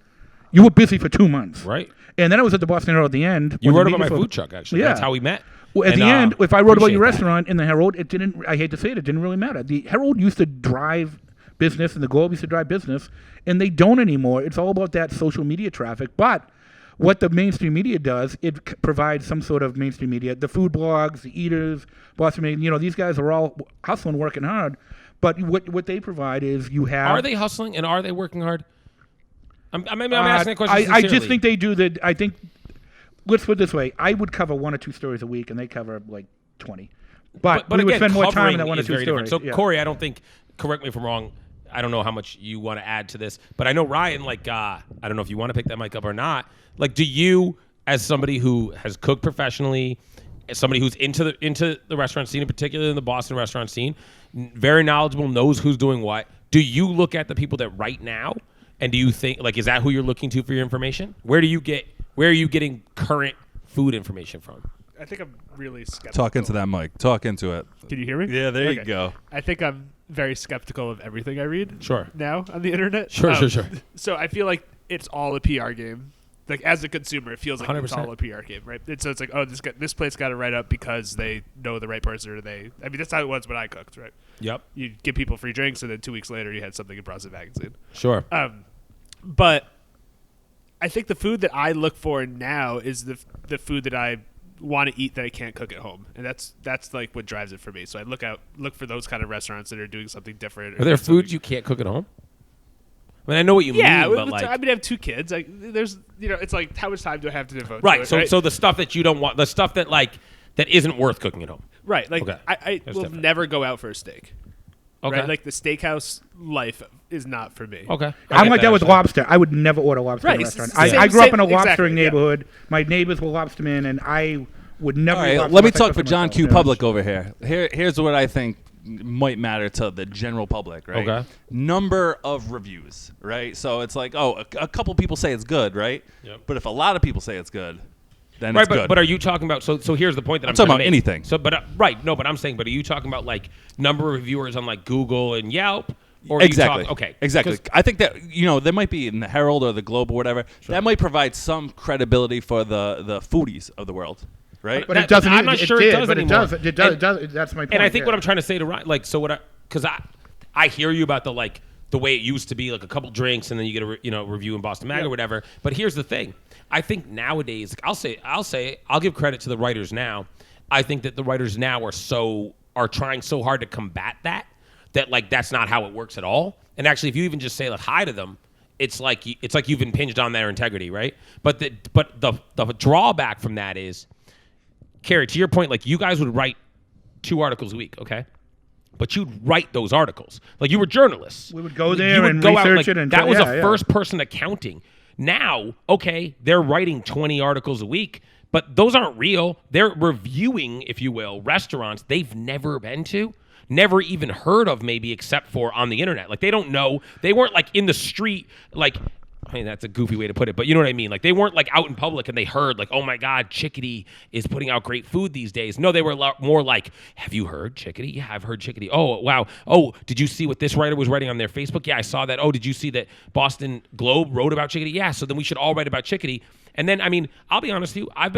you were busy for 2 months. Right. And then I was at the Boston Herald at the end. You wrote about my food truck, actually. Yeah. That's how we met. Well, at the end, if I wrote about your restaurant in the Herald, it didn't... I hate to say it didn't really matter. The Herald used to drive business, and the Globe used to drive business, and they don't anymore. It's all about that social media traffic, but... What the mainstream media does, it provides some sort of mainstream media. The food blogs, the eaters, Boston, these guys are all hustling, working hard. But what they provide is you have... Are they hustling and are they working hard? I'm asking that question sincerely. I just think they do that. I think, let's put it this way. I would cover 1 or 2 stories a week, and they cover like 20. But we would spend more time on that 1 or 2 stories. So, Corey, I don't think, correct me if I'm wrong, I don't know how much you want to add to this, but I know Ryan, I don't know if you want to pick that mic up or not. Do you, as somebody who has cooked professionally, as somebody who's into the restaurant scene, in particular in the Boston restaurant scene, very knowledgeable, knows who's doing what, do you look at the people that write now, and do you think, is that who you're looking to for your information? Where are you getting current food information from? I think I'm really skeptical. Talk into that mic. Talk into it. Can you hear me? Yeah, there you go. I think I'm very skeptical of everything I read. Sure. Now on the internet. Sure. So I feel like it's all a PR game. As a consumer, it feels like 100%. It's all a PR game, right? So it's like, oh, this place got to write up because they know the right person, or that's how it was when I cooked, right? Yep. You give people free drinks, and then 2 weeks later, you had something in Process Magazine. Sure. But I think the food that I look for now is the food that I want to eat that I can't cook at home, and that's what drives it for me. So I look for those kind of restaurants that are doing something different. Are there foods you can't cook at home? I mean, I know what you mean, but I have 2 kids. There's, it's like, how much time do I have to devote? Right. To it, so, right? So the stuff that you don't want, the stuff that that isn't worth cooking at home. Right. Okay. I will different. Never go out for a steak. Okay. Right? The steakhouse life is not for me. Okay. I'm like that with lobster. I would never order lobster in a restaurant. I grew up in a lobstering neighborhood. Yeah. My neighbors were lobstermen, and I would never. All right, let me talk for John Q. Public over here. Here's what I think might matter to the general public, right? Okay. Number of reviews, right? So it's like, a couple people say it's good, right? Yep. But if a lot of people say it's good, then it's good. But are you talking about? So here's the point that I'm talking about make. anything. So, but but I'm saying, but are you talking about number of reviewers on Google and Yelp? Or exactly. Okay. Exactly. I think that there might be in the Herald or the Globe or whatever. Sure. That might provide some credibility for the foodies of the world. Right, but it doesn't. I'm not sure it does anymore. It does. That's my point. And I think what I'm trying to say to Ryan, because I hear you about the way it used to be, a couple drinks and then you get a review in Boston Mag or whatever. But here's the thing: I think nowadays, I'll give credit to the writers now. I think that the writers now are trying so hard to combat that that's not how it works at all. And actually, if you even just say hi to them, it's like you've impinged on their integrity, right? But the drawback from that is, Kerry, to your point, like you guys would write 2 articles a week, okay? But you'd write those articles. Like you were journalists. We would go there and research it. And that was a first-person accounting. Now, okay, they're writing 20 articles a week, but those aren't real. They're reviewing, if you will, restaurants they've never been to, never even heard of maybe except for on the internet. Like they don't know. They weren't like in the street like – I mean, that's a goofy way to put it, but you know what I mean? Like, they weren't, like, out in public and they heard, like, oh, my God, Chickadee is putting out great food these days. No, they were more like, have you heard Chickadee? Yeah, I've heard Chickadee. Oh, wow. Oh, did you see what this writer was writing on their Facebook? Yeah, I saw that. Oh, did you see that Boston Globe wrote about Chickadee? Yeah, so then we should all write about Chickadee. And then, I mean, I'll be honest with you, I've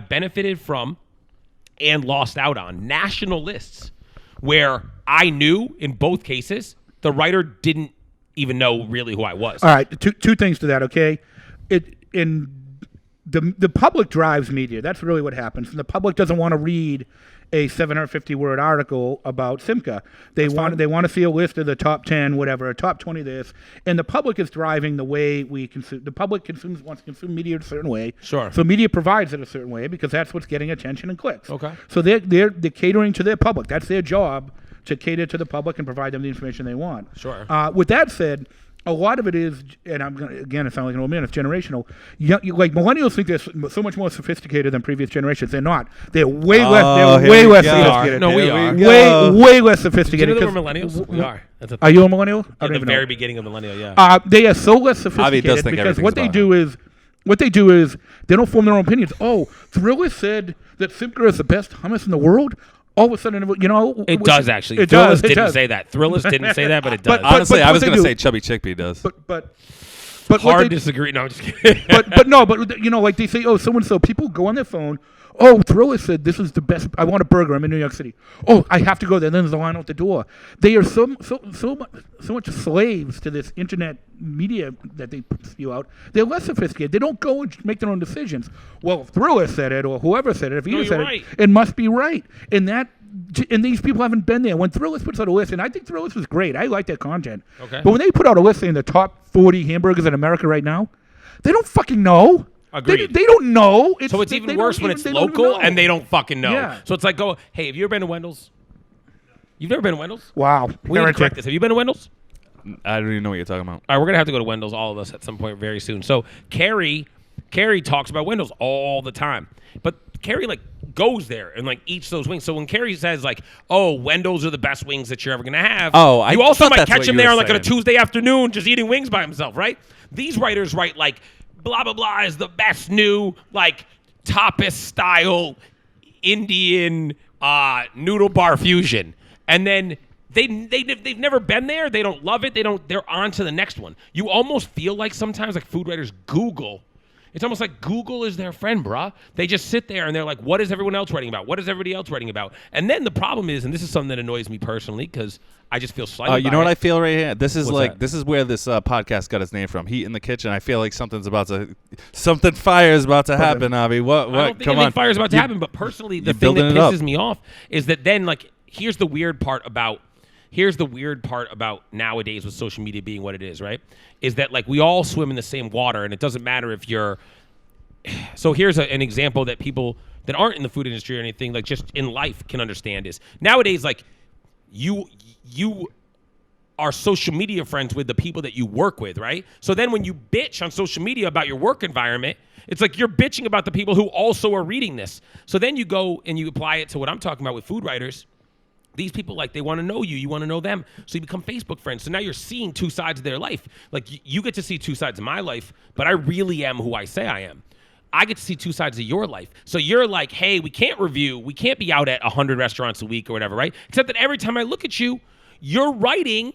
benefited from and lost out on national lists where I knew, in both cases, the writer didn't even know really who I was. All right, two things to that, okay? The public drives media. That's really what happens. And the public doesn't want to read a 750-word article about Simca. They want to see a list of the top 10, whatever, a top 20 this. And the public is driving the way we consume. The public wants to consume media a certain way. Sure. So media provides it a certain way because that's what's getting attention and clicks. Okay. So they're catering to their public. That's their job, to cater to the public and provide them the information they want. Sure. With that said, a lot of it is, and I'm going to, again, it sounds like an old man, it's generational. Like, millennials think they're so much more sophisticated than previous generations. They're not. They're way less sophisticated. No, we are. Way less sophisticated. Do you know that we're millennials? We are. Are you a millennial? At the very beginning of millennial, yeah. They are so less sophisticated because what they do is they don't form their own opinions. Oh, Thriller said that Simca is the best hummus in the world. All of a sudden, you know... It does, actually. Thrillers didn't say that. Thrillers didn't say that, but it does. Honestly, I was going to say Chubby Chickpea does. But hard disagree. No, I'm just kidding. but you know, like they say, oh, so people go on their phone. Oh, Thriller said this is the best. I want a burger. I'm in New York City. Oh, I have to go there. Then there's a line out the door. They are so much slaves to this internet media that they spew out. They're less sophisticated. They don't go and make their own decisions. Well, if Thriller said it or whoever said it, if he said it, it must be right. And these people haven't been there. When Thrillist puts out a list, and I think Thrillist was great. I like their content. Okay. But when they put out a list saying the top 40 hamburgers in America right now, they don't fucking know. Agreed. They don't know. So it's even worse when it's local and they don't fucking know. Yeah. So it's like, hey, have you ever been to Wendell's? You've never been to Wendell's? Wow. We need to correct this. Have you been to Wendell's? I don't even know what you're talking about. All right, we're going to have to go to Wendell's, all of us, at some point very soon. So Kerry talks about Wendell's all the time. But Kerry, like, goes there and, like, eats those wings. So when Kerry says, like, oh, Wendell's are the best wings that you're ever going to have, you also might catch him there on, like, on a Tuesday afternoon just eating wings by himself, right? These writers write, like, blah, blah, blah is the best new, like, tapas-style Indian noodle bar fusion. And then they've never been there. They don't love it. They're on to the next one. You almost feel like sometimes, like, food writers Google. It's almost like Google is their friend, bruh. They just sit there and they're like, what is everyone else writing about? What is everybody else writing about? And then the problem is, and this is something that annoys me personally because I just feel slightly you know what I feel right here? This is this is where this podcast got its name from. Heat in the Kitchen. I feel like something fire is about to happen, Avi. What? I don't think anything fire is about to happen, but personally, the thing that pisses me off is that then, like, here's the weird part about nowadays with social media being what it is, right? Is that, like, we all swim in the same water, and it doesn't matter if you're. So here's an example that people that aren't in the food industry or anything, like, just in life can understand is nowadays, like, you are social media friends with the people that you work with, right? So then when you bitch on social media about your work environment, it's like you're bitching about the people who also are reading this. So then you go and you apply it to what I'm talking about with food writers. These people, like, they want to know you. You want to know them. So you become Facebook friends. So now you're seeing two sides of their life. Like, you get to see two sides of my life, but I really am who I say I am. I get to see two sides of your life. So you're like, hey, we can't be out at 100 restaurants a week or whatever, right? Except that every time I look at you, you're writing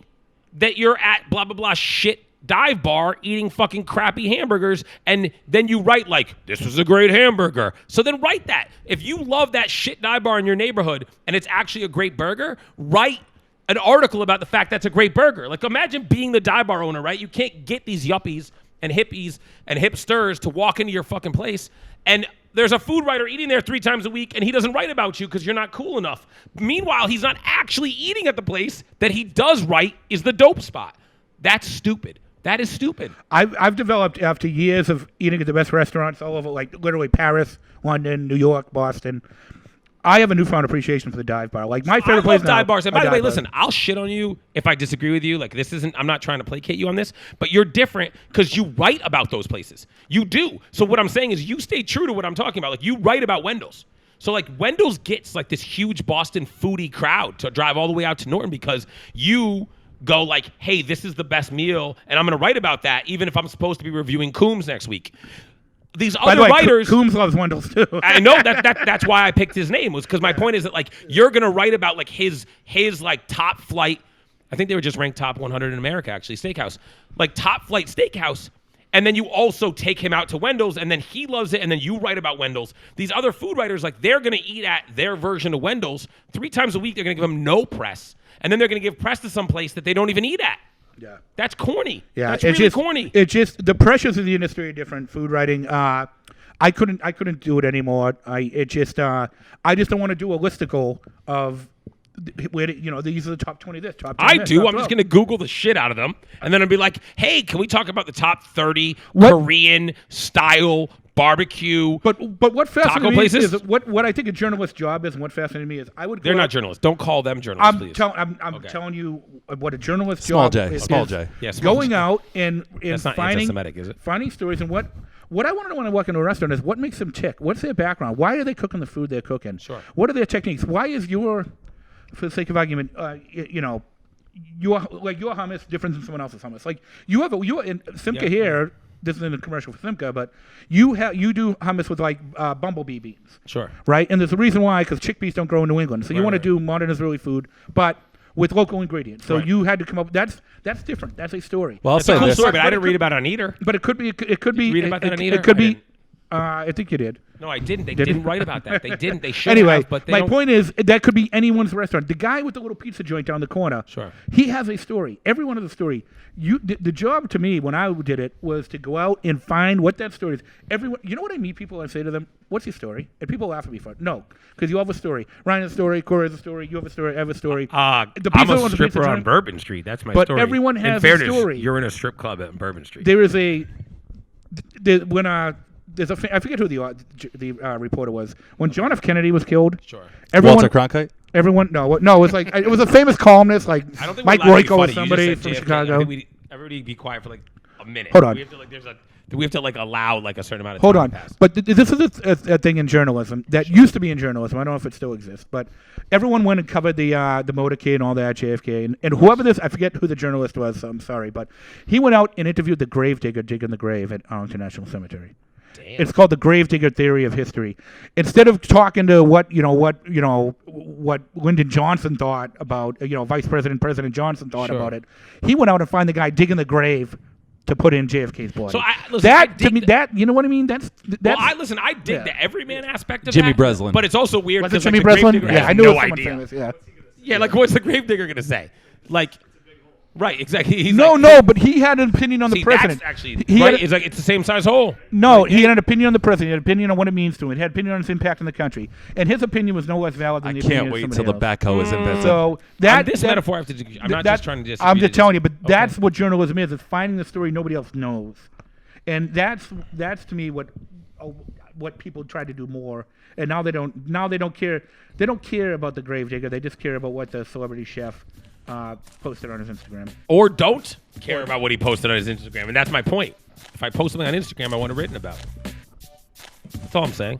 that you're at blah, blah, blah shit dive bar eating fucking crappy hamburgers, and then you write, like, this was a great hamburger. So then write that. If you love that shit dive bar in your neighborhood and it's actually a great burger, write an article about the fact that's a great burger. Like, imagine being the dive bar owner, right? You can't get these yuppies and hippies and hipsters to walk into your fucking place, and there's a food writer eating there 3 times a week, and he doesn't write about you because you're not cool enough. Meanwhile, he's not actually eating at the place that he does write is the dope spot. That's stupid. That is stupid. I've developed after years of eating at the best restaurants all over, like literally Paris, London, New York, Boston. I have a newfound appreciation for the dive bar. Like my favorite place now. Dive bars. And by the way, listen, bar. I'll shit on you if I disagree with you. Like this isn't. I'm not trying to placate you on this, but you're different because you write about those places. You do. So what I'm saying is, you stay true to what I'm talking about. Like you write about Wendell's. So like Wendell's gets like this huge Boston foodie crowd to drive all the way out to Norton because you go like, hey, this is the best meal, and I'm going to write about that, even if I'm supposed to be reviewing Coombs next week. These other writers, Coombs loves Wendell's too. I know that's why I picked his name, was because my point is that like you're gonna write about like his like top flight. I think they were just ranked top 100 in America, actually, steakhouse, like top flight steakhouse. And then you also take him out to Wendell's, and then he loves it, and then you write about Wendell's. These other food writers, like they're gonna eat at their version of Wendell's 3 times a week. They're gonna give them no press, and then they're gonna give press to some place that they don't even eat at. Yeah, that's corny. Yeah, that's really corny. It's just the pressures of the industry are different. Food writing, I couldn't do it anymore. I just don't want to do a listicle of where these are the top 20. This top 20. I do. I'm just gonna Google the shit out of them, and then I'll be like, hey, can we talk about the top 30 Korean style barbecue? But what fascinates me places? is what I think a journalist's job is, and what fascinates me is they're not journalists. Don't call them journalists, please. I'm telling you what a journalist's job is. Small J. Yeah, small going J. out and That's not anti-Semitic, is it? Finding stories, and what I want to know when I walk into a restaurant is what makes them tick. What's their background? Why are they cooking the food they're cooking? Sure. What are their techniques? Why is your, for the sake of argument, your hummus different than someone else's hummus? Like you in Simca here. This isn't a commercial for Simca, but you do hummus with like bumblebee beans. Sure. Right, and there's a reason why, because chickpeas don't grow in New England. So you want to do modern Israeli food, but with local ingredients. So you had to come up. That's different. That's a story. Well, it's a cool story, but I didn't read about it on Eater. But it could be. It could Did be. you read about that on Eater? It could be. I think you did. No, I didn't. They didn't write about that. They didn't. They should Anyway, have, but they my don't. point is that could be anyone's restaurant. The guy with the little pizza joint down the corner. Sure. He has a story. Everyone has a story. The job to me when I did it was to go out and find what that story is. Everyone, you know what I meet people and I say to them, "What's your story?" And people laugh at me for it. No, because you have a story. Ryan has a story. Corey has a story. You have a story. I have a story. I'm a stripper on Bourbon Street. That's my story. But everyone has a story. You're in a strip club at Bourbon Street. There is there's I forget who the reporter was when John F. Kennedy was killed. Sure. Walter Cronkite. Everyone, no, it was like it was a famous columnist like I don't think Mike Royko or somebody from Chicago. Everybody be quiet for like a minute. Hold on. We have to allow a certain amount of time. Hold on. To pass. But this is a thing in journalism that used to be in journalism. I don't know if it still exists, but everyone went and covered the motorcade and all that, JFK, and whoever I forget who the journalist was. So I'm sorry, but he went out and interviewed the grave digger digging the grave at Arlington National Cemetery. Damn. It's called the gravedigger theory of history. Instead of talking to what Lyndon Johnson thought about, President Johnson thought about it, he went out and found the guy digging the grave to put in JFK's body. So you know what I mean? That's I dig the everyman aspect of Jimmy that. Breslin. But it's also weird Was it because Jimmy the Breslin? gravedigger Yeah, has I knew no it was someone idea. famous. Yeah. Yeah, like what's the gravedigger gonna say? Like, right, exactly. He's but he had an opinion on the president. That's actually right. It's the same size hole. No, he had an opinion on the president. He had an opinion on what it means to him. He had an opinion on its impact on the country, and his opinion was no less valid than the opinion can't of wait somebody till the else. backhoe is invented. So metaphor I have to. I'm not just trying to disagree. I'm just telling you, but that's what journalism is. It's finding the story nobody else knows, and that's to me what people try to do more. And now they don't. Now they don't care. They don't care about the gravedigger. They just care about what the celebrity chef posted on his Instagram. Or don't care about what he posted on his Instagram, and that's my point. If I post something on Instagram, I want it written about. That's all I'm saying.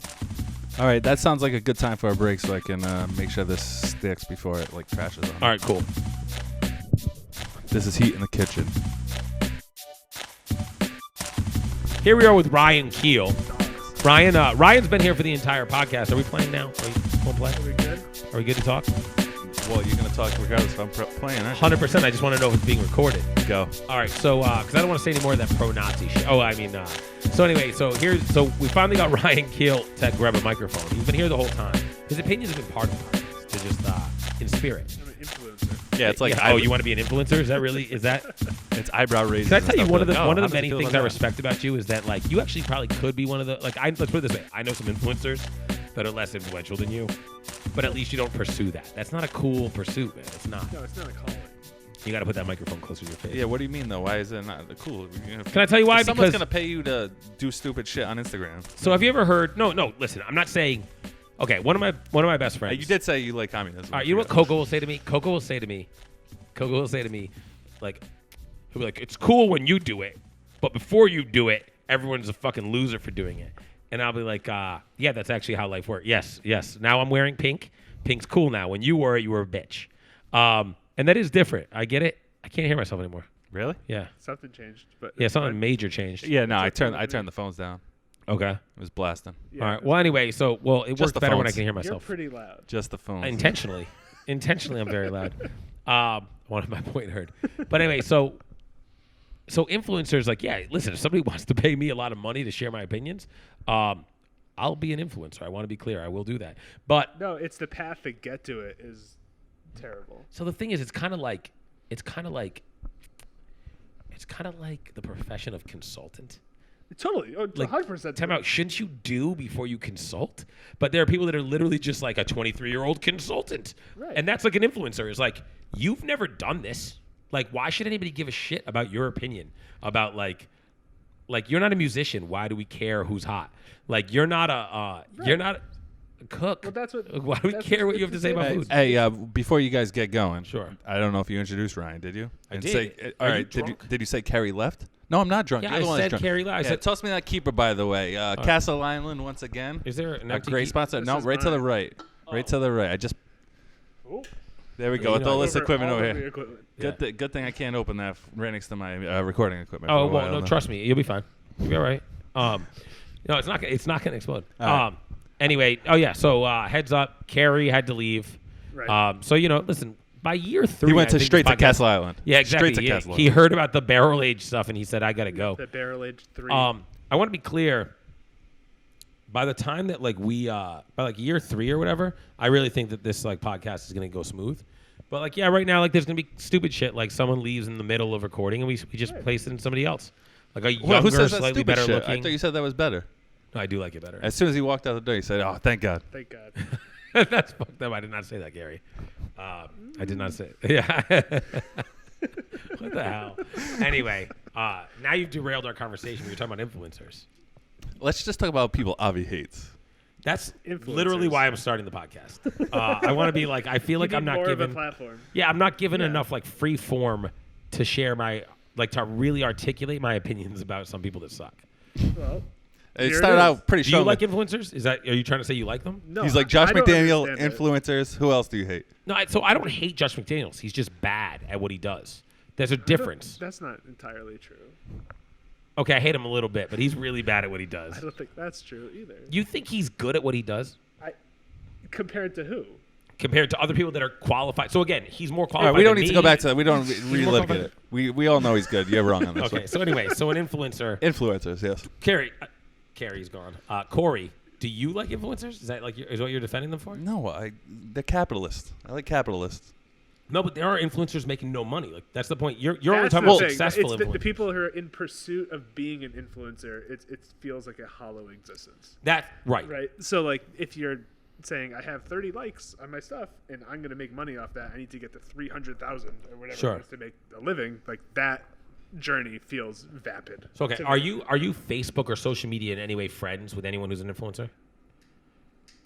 All right, that sounds like a good time for a break, so I can make sure this sticks before it crashes on. All right, cool. This is Heat in the Kitchen. Here we are with Ryan Keel. Ryan's been here for the entire podcast. Are we playing now? Are we good? Are we good to talk? Well, you're going to talk regardless if I'm playing, aren't you? 100%. I just want to know if it's being recorded. Go. All right, so, because I don't want to say any more of that pro-Nazi shit. So anyway, so we finally got Ryan Keel to grab a microphone. He's been here the whole time. His opinions have been part of it. They're just in spirit. I'm an influencer. Yeah, it's like... you want to be an influencer? Is that... It's eyebrow raising. Can I tell you one of the many things I respect about you is that, you actually probably could be one of the... let's put it this way. I know some influencers that are less influential than you, but at least you don't pursue that. That's not a cool pursuit, man. It's not. No, it's not a calling. You got to put that microphone closer to your face. Yeah, what do you mean though? Why is it not cool? Can I tell you why? If someone's Because gonna pay you to do stupid shit on Instagram. So have you ever heard? No. Listen, I'm not saying. Okay, one of my best friends. You did say you like communism. All right, you know what Coco will say to me? Coco will say to me, like, he'll be like, it's cool when you do it, but before you do it, everyone's a fucking loser for doing it. And I'll be like, yeah, that's actually how life works. Yes. Now I'm wearing pink. Pink's cool now. When you wore it, you were a bitch. And that is different. I get it. I can't hear myself anymore. Really? Yeah. Something changed, but Yeah, something major changed. Yeah, no, I turned the phones down. Okay. It was blasting. Yeah, All right. Well, anyway, it Just works the better when I phones. can hear you're myself. pretty loud. Just the phones. Intentionally, I'm very loud. Wanted my point heard. But anyway, so influencers, like, yeah, listen, if somebody wants to pay me a lot of money to share my opinions, I'll be an influencer. I want to be clear. I will do that. But No, it's the path to get to it is terrible. so the thing is, it's kind of like the profession of consultant. Totally. Oh, Like, 100%. time out. Shouldn't you do before you consult? But there are people that are literally just like a 23-year-old consultant. Right. And that's like an influencer. It's like, you've never done this. Like, why should anybody give a shit about your opinion? About like you're not a musician. Why do we care who's hot? Like, you're not a cook. Well, that's what- Why do we care what you have to say about food? Hey, before you guys get going, Sure. I don't know if you introduced Ryan, did you? I And did. Say, Are all you right, drunk? did you say Kerry left? No, I'm not drunk. Yeah, You're the I one that's said drunk. Kerry left. I Yeah, said- toss me that keeper, by the way. Castle Island once again. Is there an A empty great key? sponsor? This No, is right to the mine. right. Right to the right. I just Oh, there we Yeah, go you with know, all this over equipment all over of the here. equipment. Yeah. Good thing I can't open that right next to my recording equipment. Oh for a well, while no, now. trust me, you'll be fine. You'll be all right. No, it's not gonna explode. All right. Anyway, oh yeah. So heads up, Kerry had to leave. Right. So listen, by year 3, He went I think straight this to podcast- Castle Island. Yeah, exactly. Straight to Castle He Island. heard about the barrel age stuff and he said, "I gotta go." The barrel aged 3. I want to be clear. By the time that by year 3 or whatever, I really think that this podcast is gonna go smooth. But right now, there's gonna be stupid shit. Like someone leaves in the middle of recording and we just place it in somebody else. Like a Well, younger, who says that slightly stupid better shit? looking. I thought you said that was better. No, I do like it better. As soon as he walked out the door, he said, "Oh, thank God." Thank God. That's fucked up. I did not say that, Gary. I did not say it. Yeah. What the hell? Anyway, now you've derailed our conversation. We were talking about influencers. Let's just talk about people Avi hates. That's Influencers. literally why I'm starting the podcast. I want to be I feel like You I'm need not more of a given. platform. Yeah, I'm not given Yeah. enough free form to share my to really articulate my opinions about some people that suck. Well, It here started is. out pretty Do you strong. like influencers? Are you trying to say you like them? No, He's like Josh I don't McDaniels, understand it. influencers. Who else do you hate? No, so I don't hate Josh McDaniels. He's just bad at what he does. There's a difference. That's not entirely true. Okay, I hate him a little bit, but he's really bad at what he does. I don't think that's true either. You think he's good at what he does Compared to who? compared to other people that are qualified? So again, he's more All qualified. right, we don't than need to me. go back to that. We don't more relive qualified. it. We all know he's good. You're wrong on this Okay, one. so anyway, so an influencer. Influencers, yes. Carrie's gone. Corey, do you like influencers? Is that is what you're defending them for? No, they're capitalists. I like capitalists. No, but there are influencers making no money. That's the point. You're only That's talking the about thing. successful It's influencers. the people who are in pursuit of being an influencer. It feels like a hollow existence, That right. right? So if you're saying I have 30 likes on my stuff and I'm going to make money off that, I need to get to 300,000 or whatever Sure. it is to make a living. That journey feels vapid. So okay, to are me. you Facebook or social media in any way friends with anyone who's an influencer?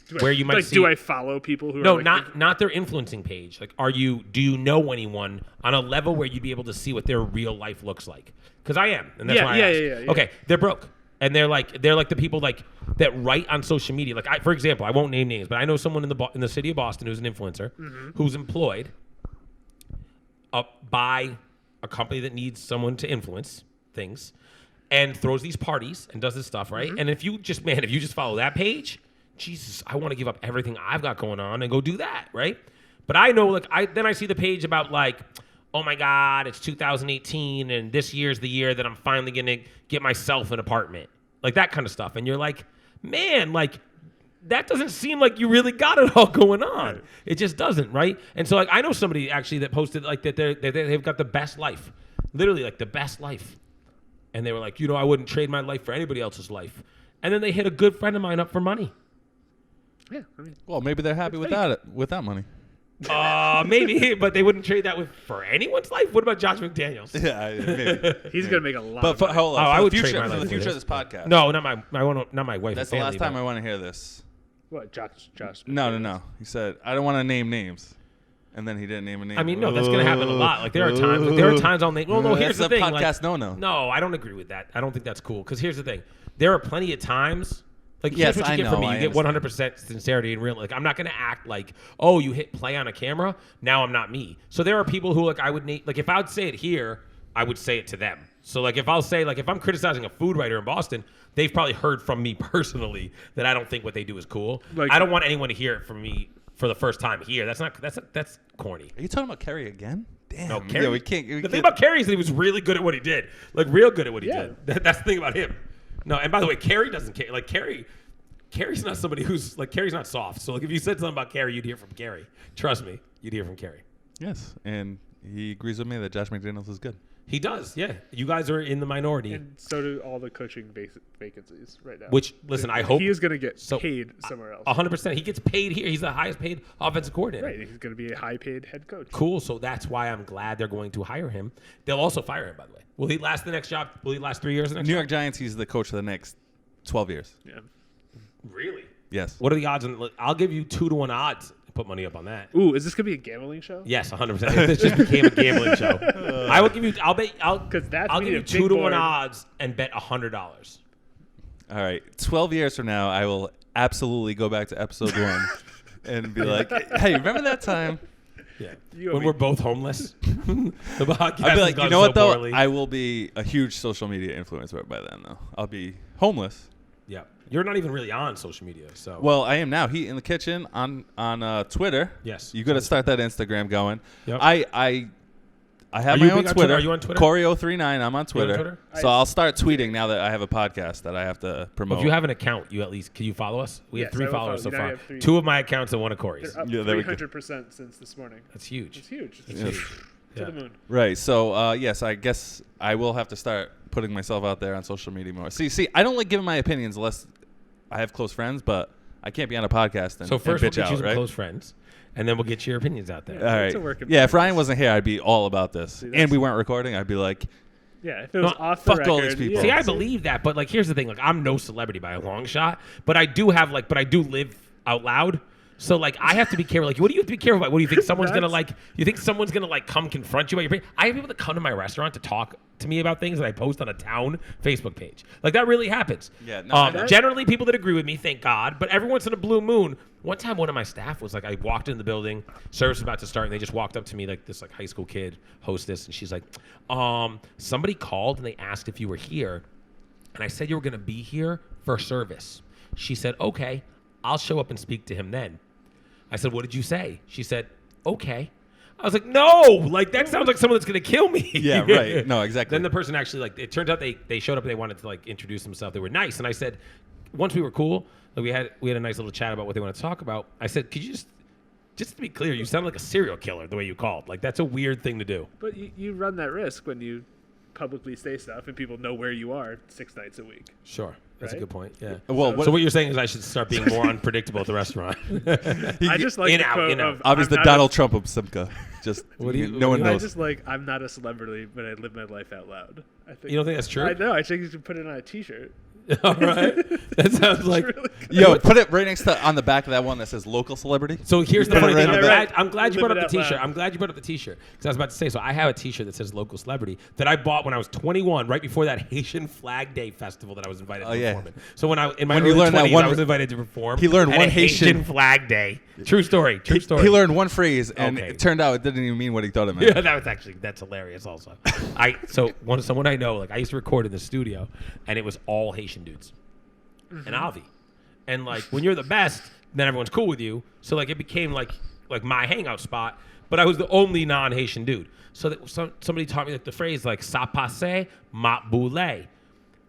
Do I- where you might see- do I follow people who No, are not their influencing page. Do you know anyone on a level where you'd be able to see what their real life looks like? Because I am, and that's Yeah, why I yeah, asked. yeah. Okay, they're broke, and they're like the people that write on social media. For example, I won't name names, but I know someone in the city of Boston who's an influencer who's employed by a company that needs someone to influence things, and throws these parties and does this stuff, right? And if you just follow that page. Jesus, I want to give up everything I've got going on and go do that, right? But I know, then I see the page about oh my God, it's 2018 and this year's the year that I'm finally going to get myself an apartment. That kind of stuff. And you're like, man, that doesn't seem like you really got it all going on. Right. It just doesn't, right? And so I know somebody actually that posted that they've got the best life, literally the best life. And they were like, I wouldn't trade my life for anybody else's life. And then they hit a good friend of mine up for money. Yeah, I mean, Well, maybe they're happy with that money. Maybe, but they wouldn't trade that for anyone's life. What about Josh McDaniels? Yeah, maybe. He's gonna make a lot. But hold on, I would for trade my the life future for of this podcast. No, not my wife. That's and the family, last time but- I want to hear this. What, Josh? No. He said, "I don't want to name names," and then he didn't name a name. I mean, no, that's going to happen a lot. Like there are times I'll name. Well, no, here's the That's a thing. podcast Like, no, I don't agree with that. I don't think that's cool. Because here's the thing: there are plenty of times. Like Yes, here's what you I get from know, me. You I get 100% sincerity and real. Like I'm not going to act like, oh, you hit play on a camera. Now I'm not me. So there are people who like I would name. Like if I would say it here, I would say it to them. So like if I'll say like if I'm criticizing a food writer in Boston, they've probably heard from me personally that I don't think what they do is cool. Like, I don't want anyone to hear it from me for the first time here. That's corny. Are you talking about Kerry again? Damn. No, Kerry. Yeah, we can't. The thing about Kerry is that he was really good at what he did. Like real good at what he did. That's the thing about him. No, and by the way, Kerry doesn't care. Like Kerry's not somebody who's like Kerry's not soft. So like if you said something about Kerry, you'd hear from Kerry. Trust me, you'd hear from Kerry. Yes, and he agrees with me that Josh McDaniels is good. He does, yeah. You guys are in the minority. And so do all the coaching vacancies right now. Which, listen, I hope he is going to get so- paid somewhere else. 100%. He gets paid here. He's the highest paid offensive coordinator. Right, he's going to be a high-paid head coach. Cool. So that's why I'm glad they're going to hire him. They'll also fire him, by the way. Will he last the next job? Will he last 3 years the next New job? York Giants. He's the coach for the next 12 years. Yeah. Really? Yes. What are the odds? I'll give you 2-1 odds. Put money up on that. Ooh, is this going to be a gambling show? Yes, 100%. If this just became a gambling show, I will give you. I'll give you 2-1 odds and bet $100. All right. 12 years from now, I will absolutely go back to episode 1 and be like, "Hey, remember that time?" Yeah. You When owe we're me. both homeless. The podcast I'll be like, has you gone know what so though? poorly. I will be a huge social media influencer by then, though. I'll be homeless. Yeah. You're not even really on social media, so. Well, I am now. Heat in the Kitchen on Twitter. Yes. You got to start that Instagram going. Yep. I have Are my you own big on Twitter. Twitter? Are you on Twitter? Corey039. I'm on Twitter. Twitter? So I'll start tweeting now that I have a podcast that I have to promote. If you have an account, you at least can you follow us? We have Yes, 3 I will followers so follow you. Now far. you have 3. 2 of my accounts and 1 of Corey's. They're up Yeah, there we go. 300% since this morning. That's huge. It's huge. That's It's huge. to Yeah. the moon. Right. So yes, I guess I will have to start putting myself out there on social media more. See, I don't like giving my opinions unless I have close friends, but I can't be on a podcast and, So first we'll bitch get you out, some right? close friends, and then we'll get your opinions out there. All It's right. a work in Yeah, if progress. Ryan wasn't here, I'd be all about this. See, And that's- we weren't recording, I'd be like, Yeah, if it was No, off the fuck record. all these people. See, Yeah, I believe that, but like, here's the thing: like, I'm no celebrity by a long shot, but I do have but I do live out loud. So like, I have to be careful. Like, what do you have to be careful about? What do you think someone's gonna like? You think someone's gonna like come confront you about your page? I have people that come to my restaurant to talk to me about things that I post on a town Facebook page. Like that really happens. Yeah, no, generally people that agree with me, thank God. But every once in a blue moon, one time one of my staff was like, I walked in the building, service was about to start, and they just walked up to me like this like high school kid hostess, and she's like, somebody called and they asked if you were here, and I said you were gonna be here for service. She said, okay, I'll show up and speak to him then. I said, what did you say? She said, okay. I was like, no, like that sounds like someone that's gonna kill me. yeah, right. No, exactly. Then the person actually like it turns out they showed up and they wanted to like introduce themselves. They were nice, and I said, once we were cool, like we had a nice little chat about what they want to talk about. I said, could you just to be clear, you sound like a serial killer the way you called. Like that's a weird thing to do. But you run that risk when you publicly say stuff and people know where you are 6 nights a week. Sure. That's a Right? good point. Yeah. Well, So what you're saying is I should start being more unpredictable at the restaurant. I just like In the out, quote in out. of I was I'm the not Donald Trump of Simca. Just What do you- no one what do I knows. just like I'm not a celebrity, but I live my life out loud. I think You don't think that's true? I know. I think you should put it on a T-shirt. All right. That sounds like. It's really good. Yo, put it right next to on the back of that one that says local celebrity. So here's the Put it funny right thing. on the back. I'm glad you Live brought it up the out T-shirt. loud. I'm glad you brought up the T-shirt because I was about to say. So I have a T-shirt that says "Local Celebrity" that I bought when I was 21, right before that Haitian Flag Day festival that I was invited to yeah. perform in. So when I in my When you early learned that 20s, one- I was invited to perform. He learned at one a Haitian Haitian- Flag Day. True story. True story. He learned one phrase, and Okay. it turned out it didn't even mean what he thought it meant. Yeah, that's hilarious. Also, someone I know, like I used to record in the studio, and it was all Haitian dudes, and Avi, and like when you're the best, then everyone's cool with you. So like it became like my hangout spot, but I was the only non-Haitian dude. So that somebody taught me like the phrase like "ça passe, mat boule,"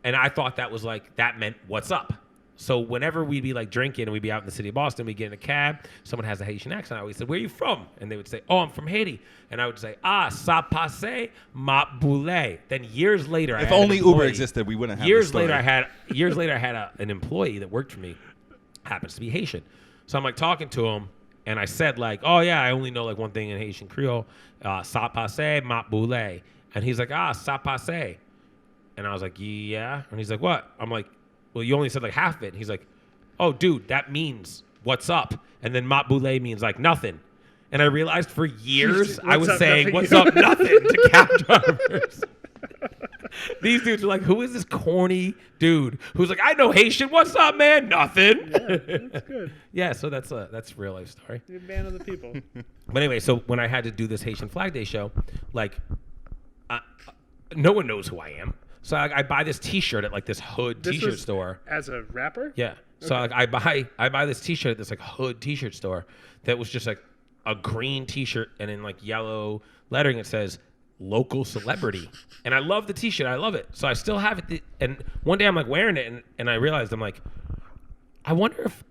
and I thought that meant "what's up." So whenever we'd be like drinking and we'd be out in the city of Boston, we'd get in a cab, someone has a Haitian accent. I always said, where are you from? And they would say, oh, I'm from Haiti. And I would say, ça passe, mat boule. Then years later, I If had an only Uber employee- existed, we wouldn't have. Years this story. later, I had an employee that worked for me, happens to be Haitian. So I'm like talking to him, And I said like, oh yeah, I only know like one thing in Haitian Creole, ça passe, mat boule. And he's like, ça passe. And I was like, yeah. And he's like, what? I'm like, well, you only said like half of it. And he's like, oh, dude, that means what's up. And then mat boule means like nothing. And I realized for years I was saying, what's up, nothing to cab drivers. These dudes are like, who is this corny dude who's like, I know Haitian. What's up, man? Nothing. Yeah, that's good. Yeah, so that's a real life story. You're a man of the people. But anyway, so when I had to do this Haitian Flag Day show, like, no one knows who I am. So I buy this T-shirt at like this hood T-shirt store. As a rapper? Yeah. So like, I buy this T-shirt at this like hood T-shirt store that was just like a green T-shirt, and in like yellow lettering it says local celebrity. And I love the T-shirt. I love it. So I still have it. And one day I'm like wearing it, and I realized I'm like, I wonder if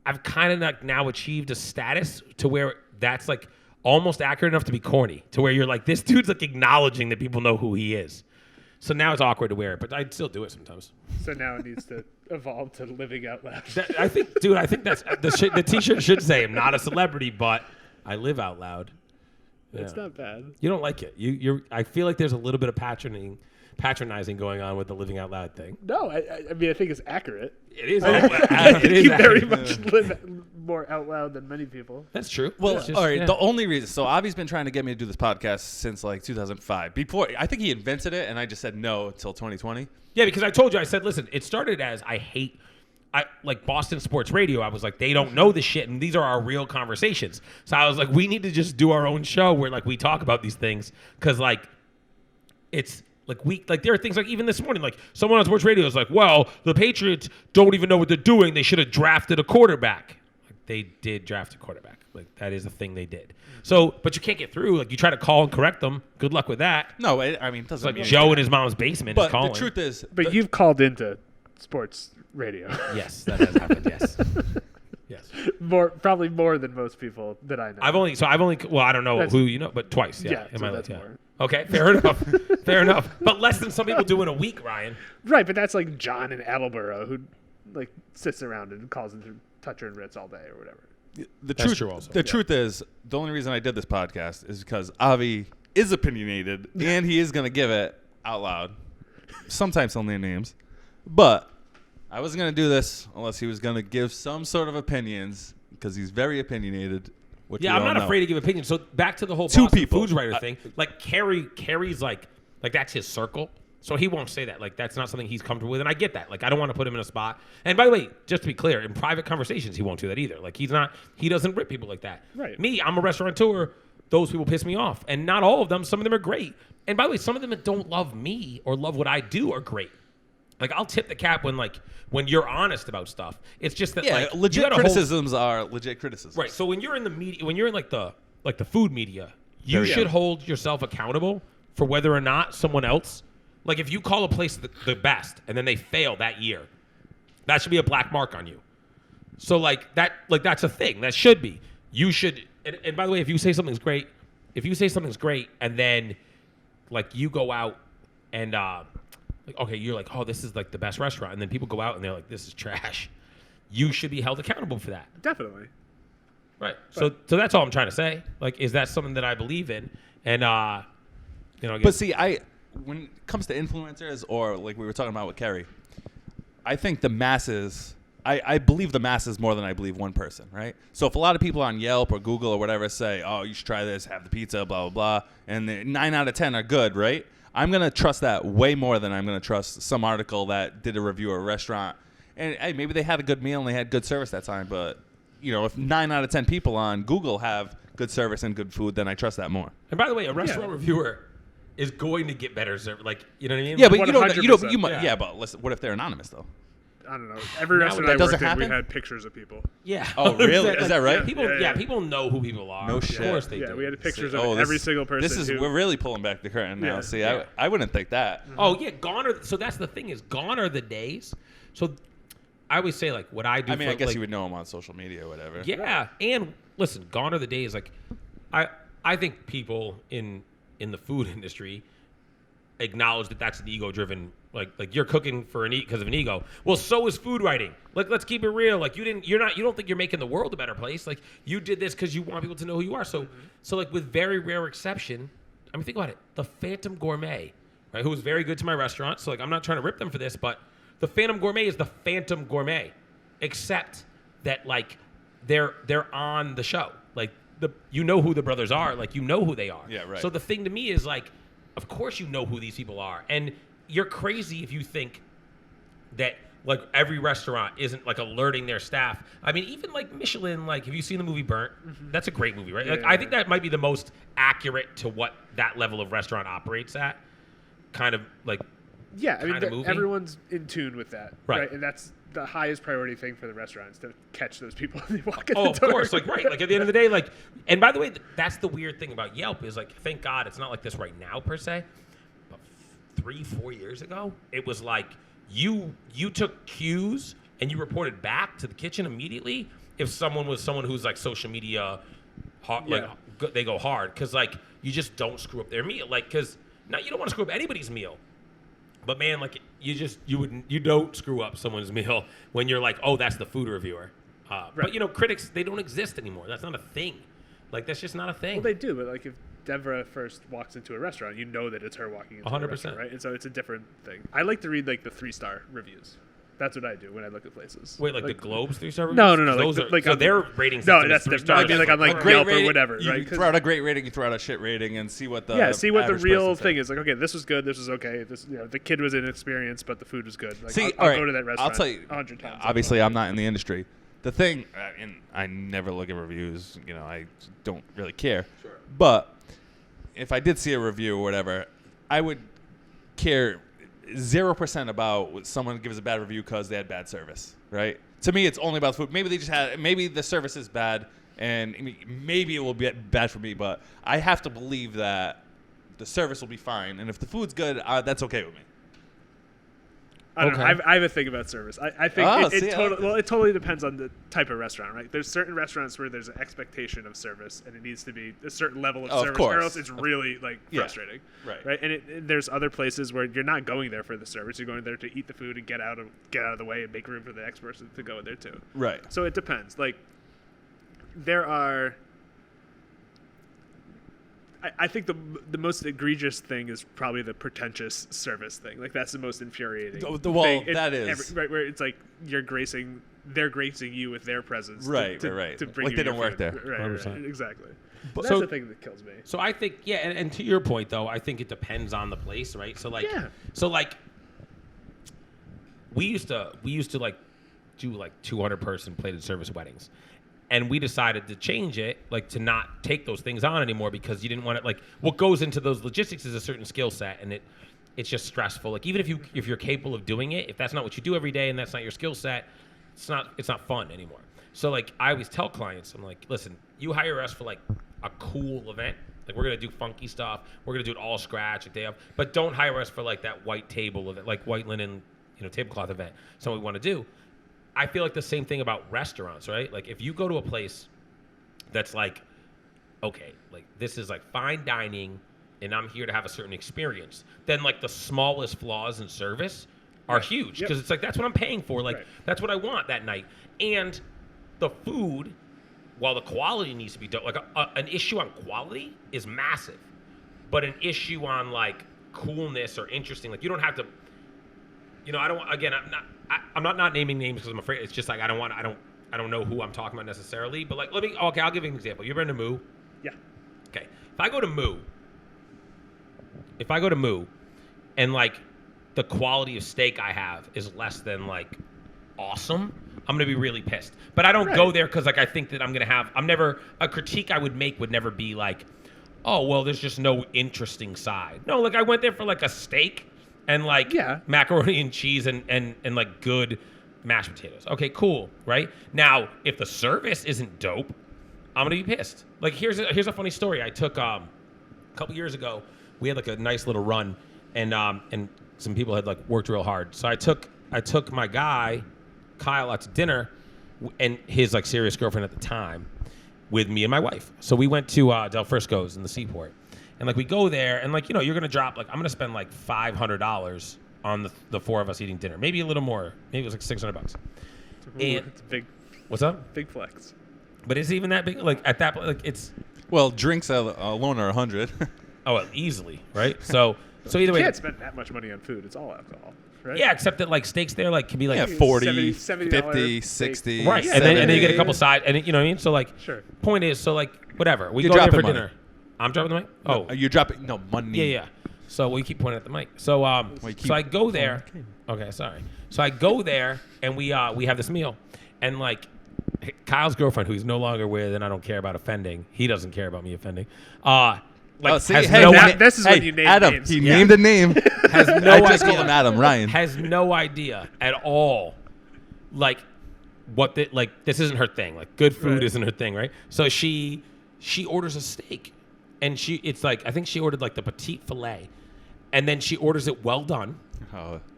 I've kind of like now achieved a status to where that's like almost accurate enough to be corny, to where you're like, this dude's like acknowledging that people know who he is. So now it's awkward to wear it, but I'd still do it sometimes. So now it needs to evolve to living out loud. I think that's the T-shirt should say I'm not a celebrity, but I live out loud. It's not bad. You don't like it. I feel like there's a little bit of patronizing going on with the living out loud thing. No, I mean I think it's accurate. It is. It is you very much live more out loud than many people. That's true. Well, all right. Yeah. The only reason, so Avi's been trying to get me to do this podcast since like 2005. Before, I think he invented it, and I just said no until 2020. Yeah, because I told you, I said, listen, it started as I like Boston sports radio. I was like, they don't know this shit, and these are our real conversations. So I was like, we need to just do our own show where like we talk about these things, because like it's like there are things like even this morning, like someone on sports radio is like, well, the Patriots don't even know what they're doing. They should have drafted a quarterback. Like, they did draft a quarterback. Like that is a thing they did. So, but you can't get through. Like you try to call and correct them. Good luck with that. No, I mean, it doesn't. It's like Joe in his mom's basement is calling. But the truth is, but you've called into sports radio. Yes, that has happened. Yes. Yes. Probably more than most people that I know. I've only well, I don't know who you know, but twice. Yeah. In my life, more. Okay, fair enough. Fair enough. But less than some people do in a week, Ryan. Right, but that's like John in Attleboro who like sits around and calls into Toucher and Ritz all day or whatever. The truth is, the only reason I did this podcast is because Avi is opinionated and he is going to give it out loud. Sometimes he'll name names. But I wasn't going to do this unless he was going to give some sort of opinions, because he's very opinionated. Yeah, I'm not afraid to give opinions. So back to the whole Boston Foods writer thing. Like Kerry's like that's his circle. So he won't say that. Like that's not something he's comfortable with, and I get that. Like I don't want to put him in a spot. And by the way, just to be clear, in private conversations, he won't do that either. Like he doesn't rip people like that. Right. Me, I'm a restaurateur. Those people piss me off, and not all of them. Some of them are great. And by the way, some of them that don't love me or love what I do are great. Like I'll tip the cap when you're honest about stuff. It's just that like legit criticisms are legit criticisms. Right. So when you're in the media, when you're in like the food media, you should hold yourself accountable for whether or not someone else, like if you call a place the best and then they fail that year, that should be a black mark on you. So that's a thing. That should be. You should. And by the way, if you say something's great and then like you go out and okay, you're like, oh, this is like the best restaurant, and then people go out and they're like, this is trash. You should be held accountable for that. Definitely. Right. So that's all I'm trying to say. Like, is that something that I believe in? And But see, when it comes to influencers, or like we were talking about with Kerry, I think the masses. I believe the masses more than I believe one person, right? So if a lot of people on Yelp or Google or whatever say, oh, you should try this, have the pizza, blah, blah, blah, and 9 out of 10 are good, right? I'm going to trust that way more than I'm going to trust some article that did a review of a restaurant. And, hey, maybe they had a good meal and they had good service that time. But, if 9 out of 10 people on Google have good service and good food, then I trust that more. And by the way, a restaurant reviewer is going to get better service. Like, you know what I mean? Yeah, but you might. Yeah, but listen, what if they're anonymous, though? I don't know. Every restaurant I worked in, we had pictures of people. Yeah. Oh, really? Is that right? People know who people are. No shit. Of course they do. Yeah, we had pictures of every single person. We're really pulling back the curtain now. See, I wouldn't think that. Mm-hmm. Oh, yeah. So that's the thing is, gone are the days. So I always say, like, what I do. I mean, I guess you would know them on social media or whatever. Yeah. And listen, gone are the days. Like, I think people in the food industry acknowledge that that's an ego-driven, like you're cooking for because of an ego. Well, so is food writing. Like, let's keep it real. Like, you don't think you're making the world a better place. Like, you did this because you want people to know who you are. So like with very rare exception, I mean, think about it. The Phantom Gourmet, right, who was very good to my restaurant. So like, I'm not trying to rip them for this, but the Phantom Gourmet is the Phantom Gourmet, except that like they're on the show. Like, you know who the brothers are. Like, you know who they are. Yeah, right. So the thing to me is like, of course you know who these people are, and you're crazy if you think that like every restaurant isn't like alerting their staff. I mean, even like Michelin, like, have you seen the movie Byrne? That's a great movie, right? Yeah, like, I think that might be the most accurate to what that level of restaurant operates at. Kind of like, Yeah, I mean, movie. everyone's in tune with that, Right. And that's the highest priority thing for the restaurants, to catch those people when they walk in oh, the of door. course, like, right. Like, at the end of the day, like, and by the way, that's the weird thing about Yelp is like, thank God it's not like this right now per se, but 3-4 years ago, it was like you took cues and you reported back to the kitchen immediately if someone who's like social media, hard, Yeah. like they go hard, because like you just don't screw up their meal, like, because now you don't want to screw up anybody's meal. But man, like, you don't screw up someone's meal when you're like, oh, that's the food reviewer. Right. But critics, they don't exist anymore. That's not a thing. Like, that's just not a thing. Well, they do, but like if Deborah first walks into a restaurant, you know that it's her walking into 100%. a restaurant, right? And so it's a different thing. I like to read like the 3-star reviews. That's what I do when I look at places. Wait, like the Globe's 3-star reviews? No. Those like so their rating No, system that's is 3 different. stars. I mean, like on like Great Yelp or rating, whatever, you right? throw out a great rating, you throw out a shit rating, and see what the see what the average real person thing says. is. Like, okay, this was good, this was okay. This, the kid was inexperienced, but the food was good. Like, See, I'll all right, go to that restaurant. I'll tell you, 100 times. obviously, I'm not in the industry. The thing, and I never look at reviews. I don't really care. Sure. But if I did see a review or whatever, I would care 0% about when someone gives a bad review because they had bad service, right? To me, it's only about the food. Maybe the service is bad, and maybe it will be bad for me, but I have to believe that the service will be fine. And if the food's good, that's okay with me. I don't know. I have a thing about service. I think it totally depends on the type of restaurant, right? There's certain restaurants where there's an expectation of service, and it needs to be a certain level of service, or else it's really frustrating, right? And there's other places where you're not going there for the service; you're going there to eat the food and get out of the way and make room for the next person to go in there too. Right. So it depends. Like, there are. I think the most egregious thing is probably the pretentious service thing. Like, that's the most infuriating thing. That is. Right, where it's like they're gracing you with their presence. Right. To bring Like you they your don't work food. there. Right, exactly. But- That's so- the thing that kills me. So I think, yeah, and to your point, though, I think it depends on the place, right? So, like, we used to like do like 200-person plated service weddings. And we decided to change it, like, to not take those things on anymore, because you didn't want it. Like, what goes into those logistics is a certain skill set, and it's just stressful. Like, even if you're capable of doing it, if that's not what you do every day and that's not your skill set, it's not fun anymore. So, like, I always tell clients, I'm like, listen, you hire us for like a cool event. Like, we're gonna do funky stuff. We're gonna do it all scratch, like, day of. But don't hire us for like that white table event, like white linen, tablecloth event. So what we want to do. I feel like the same thing about restaurants, right? Like, if you go to a place that's like, okay, like, this is like fine dining and I'm here to have a certain experience, then like the smallest flaws in service are huge, because it's like, that's what I'm paying for. Like, that's what I want that night. And the food, while the quality needs to be done, like an issue on quality is massive, but an issue on like coolness or interesting, like, you don't have to, I don't want, again, I'm not naming names because I'm afraid. It's just like, I don't know who I'm talking about necessarily, but like, I'll give you an example. You ever been to Moo? Yeah. Okay. If I go to Moo and like the quality of steak I have is less than like awesome, I'm going to be really pissed. But I don't go there because like I think that a critique I would make would never be like, oh, well, there's just no interesting side. No, like, I went there for like a steak and like macaroni and cheese and like good mashed potatoes. Okay, cool, right? Now, if the service isn't dope, I'm gonna be pissed. Like, here's a funny story. I took a couple years ago, we had like a nice little run, and some people had like worked real hard. So I took my guy Kyle out to dinner, and his like serious girlfriend at the time, with me and my wife. So we went to Del Frisco's in the Seaport. And like we go there, and like you're gonna drop like I'm gonna spend like $500 on the four of us eating dinner, maybe a little more. Maybe it was like $600. And It's big. What's up? Big flex. But is it even that big? Like at that, like it's. Well, drinks alone are 100. Oh, well, easily, right? So either way, You can't spend that much money on food. It's all alcohol, right? yeah. Except that like steaks there like can be like 40, $70 50, 60. right, and then you get a couple side, and you know what I mean. So like, Sure. point is, so like whatever, we You're go there for dropping money. dinner. I'm dropping the mic. Oh, You're dropping money. yeah. So we keep pointing at the mic. So so I go there. Okay, sorry. So I go there, and we have this meal, and like Kyle's girlfriend, who he's no longer with, and I don't care about offending. He doesn't care about me offending. Like See, has hey, no this is when you name Adam. names. He Yeah. named a name. has no I just idea. called him Adam. Ryan. Has no idea at all, like what the like. This isn't her thing. Like good food Right. isn't her thing, right? So she orders a steak, and it's like I think she ordered like the petite filet, and then she orders it well done,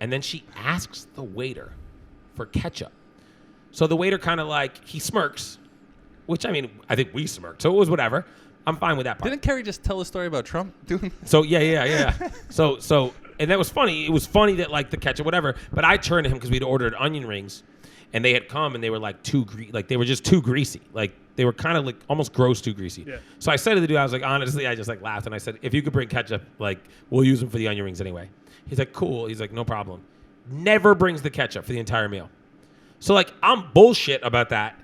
and then she asks the waiter for ketchup. So the waiter kind of like he smirks, which I mean I think we smirked, so it was whatever. I'm fine with that part. Didn't Kerry just tell a story about Trump doing? So yeah. So and that was funny. It was funny that like the ketchup, whatever. But I turned to him because we'd ordered onion rings, and they had come and they were like they were just too greasy. Like they were kind of like almost gross, too greasy. Yeah. So I said to the dude, I was like, honestly, I just like laughed and I said, if you could bring ketchup, like we'll use them for the onion rings anyway. He's like, cool. He's like, no problem. Never brings the ketchup for the entire meal. So like I'm bullshit about that.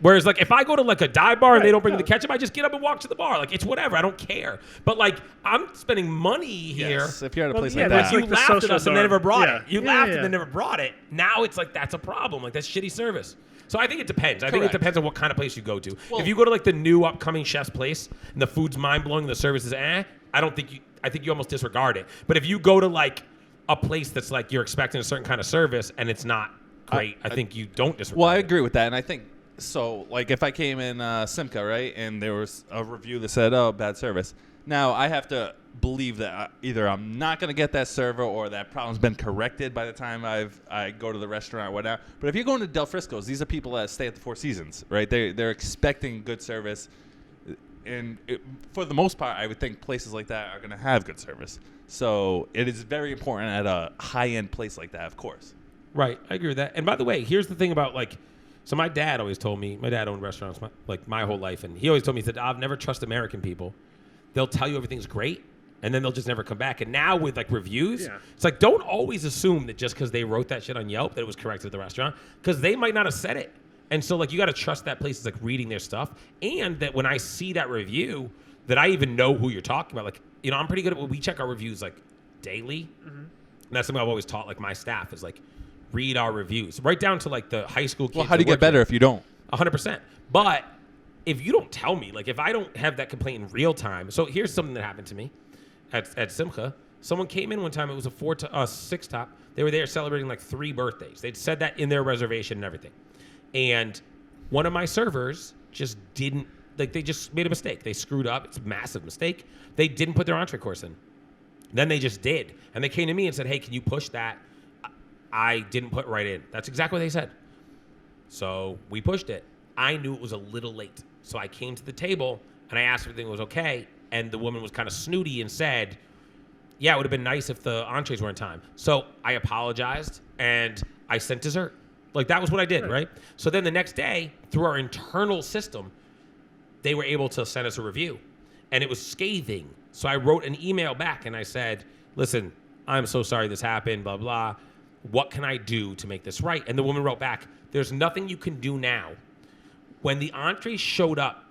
Whereas, like, if I go to, like, a dive bar and they don't bring the ketchup, I just get up and walk to the bar. Like, it's whatever. I don't care. But, like, I'm spending money here. Yes, if you're at a Well, place yeah, like that's that. You like the laughed at social us and they norm. never brought Yeah. it. You Yeah, laughed yeah. and they never brought it. Now it's like, that's a problem. Like, that's shitty service. So I think it depends. I think it Correct. depends on what kind of place you go to. Well- If you go to, like, the new upcoming chef's place and the food's mind-blowing and the service is I think you almost disregard it. But if you go to, like, a place that's, like, you're expecting a certain kind of service and it's not great, I think you don't disregard Well, I it. agree with that, and I think so. Like, if I came in Simca, right, and there was a review that said, "Oh, bad service," now I have to believe that either I'm not going to get that server or that problem's been corrected by the time I go to the restaurant or whatever. But if you're going to Del Frisco's, these are people that stay at the Four Seasons, right? They're expecting good service, and for the most part, I would think places like that are going to have good service. So it is very important at a high-end place like that, of course. Right, I agree with that. And by the way, here's the thing about like, so my dad always told me, my dad owned restaurants my whole life, and he always told me, he said, I've never trust American people. They'll tell you everything's great, and then they'll just never come back. And now with like reviews, it's like don't always assume that just because they wrote that shit on Yelp that it was corrected at the restaurant, because they might not have said it. And so like you got to trust that place is like reading their stuff, and that when I see that review, that I even know who you're talking about. Like, you know, I'm pretty good at when we check our reviews like daily, and that's something I've always taught like my staff is like read our reviews, right down to like the high school kids. Well, how do you get better if you don't? 100%. But if you don't tell me, like if I don't have that complaint in real time, so here's something that happened to me at Simcha. Someone came in one time. It was a 6 top. They were there celebrating like 3 birthdays. They'd said that in their reservation and everything. And one of my servers just didn't, like they just made a mistake. They screwed up. It's a massive mistake. They didn't put their entree course in. Then they just did. And they came to me and said, hey, can you push that? I didn't put right in. That's exactly what they said. So we pushed it. I knew it was a little late. So I came to the table and I asked if everything was okay. And the woman was kind of snooty and said, yeah, it would have been nice if the entrees were in time. So I apologized and I sent dessert. Like that was what I did, right? So then the next day, through our internal system, they were able to send us a review. And it was scathing. So I wrote an email back and I said, listen, I'm so sorry this happened, blah, blah. What can I do to make this right? And the woman wrote back, there's nothing you can do now. When the entree showed up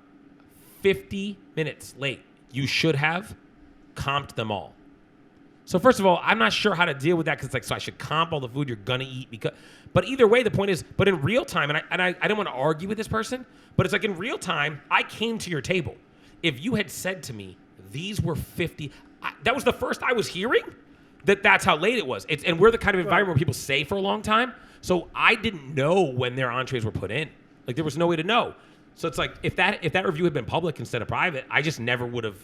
50 minutes late, you should have comped them all. So first of all, I'm not sure how to deal with that because it's like, so I should comp all the food you're gonna eat but either way, the point is, but in real time, and I don't want to argue with this person, but it's like in real time, I came to your table. If you had said to me, these were 50, that was the first I was hearing that's how late it was. And we're the kind of environment where people stay for a long time. So I didn't know when their entrees were put in. Like there was no way to know. So it's like if that review had been public instead of private, I never would have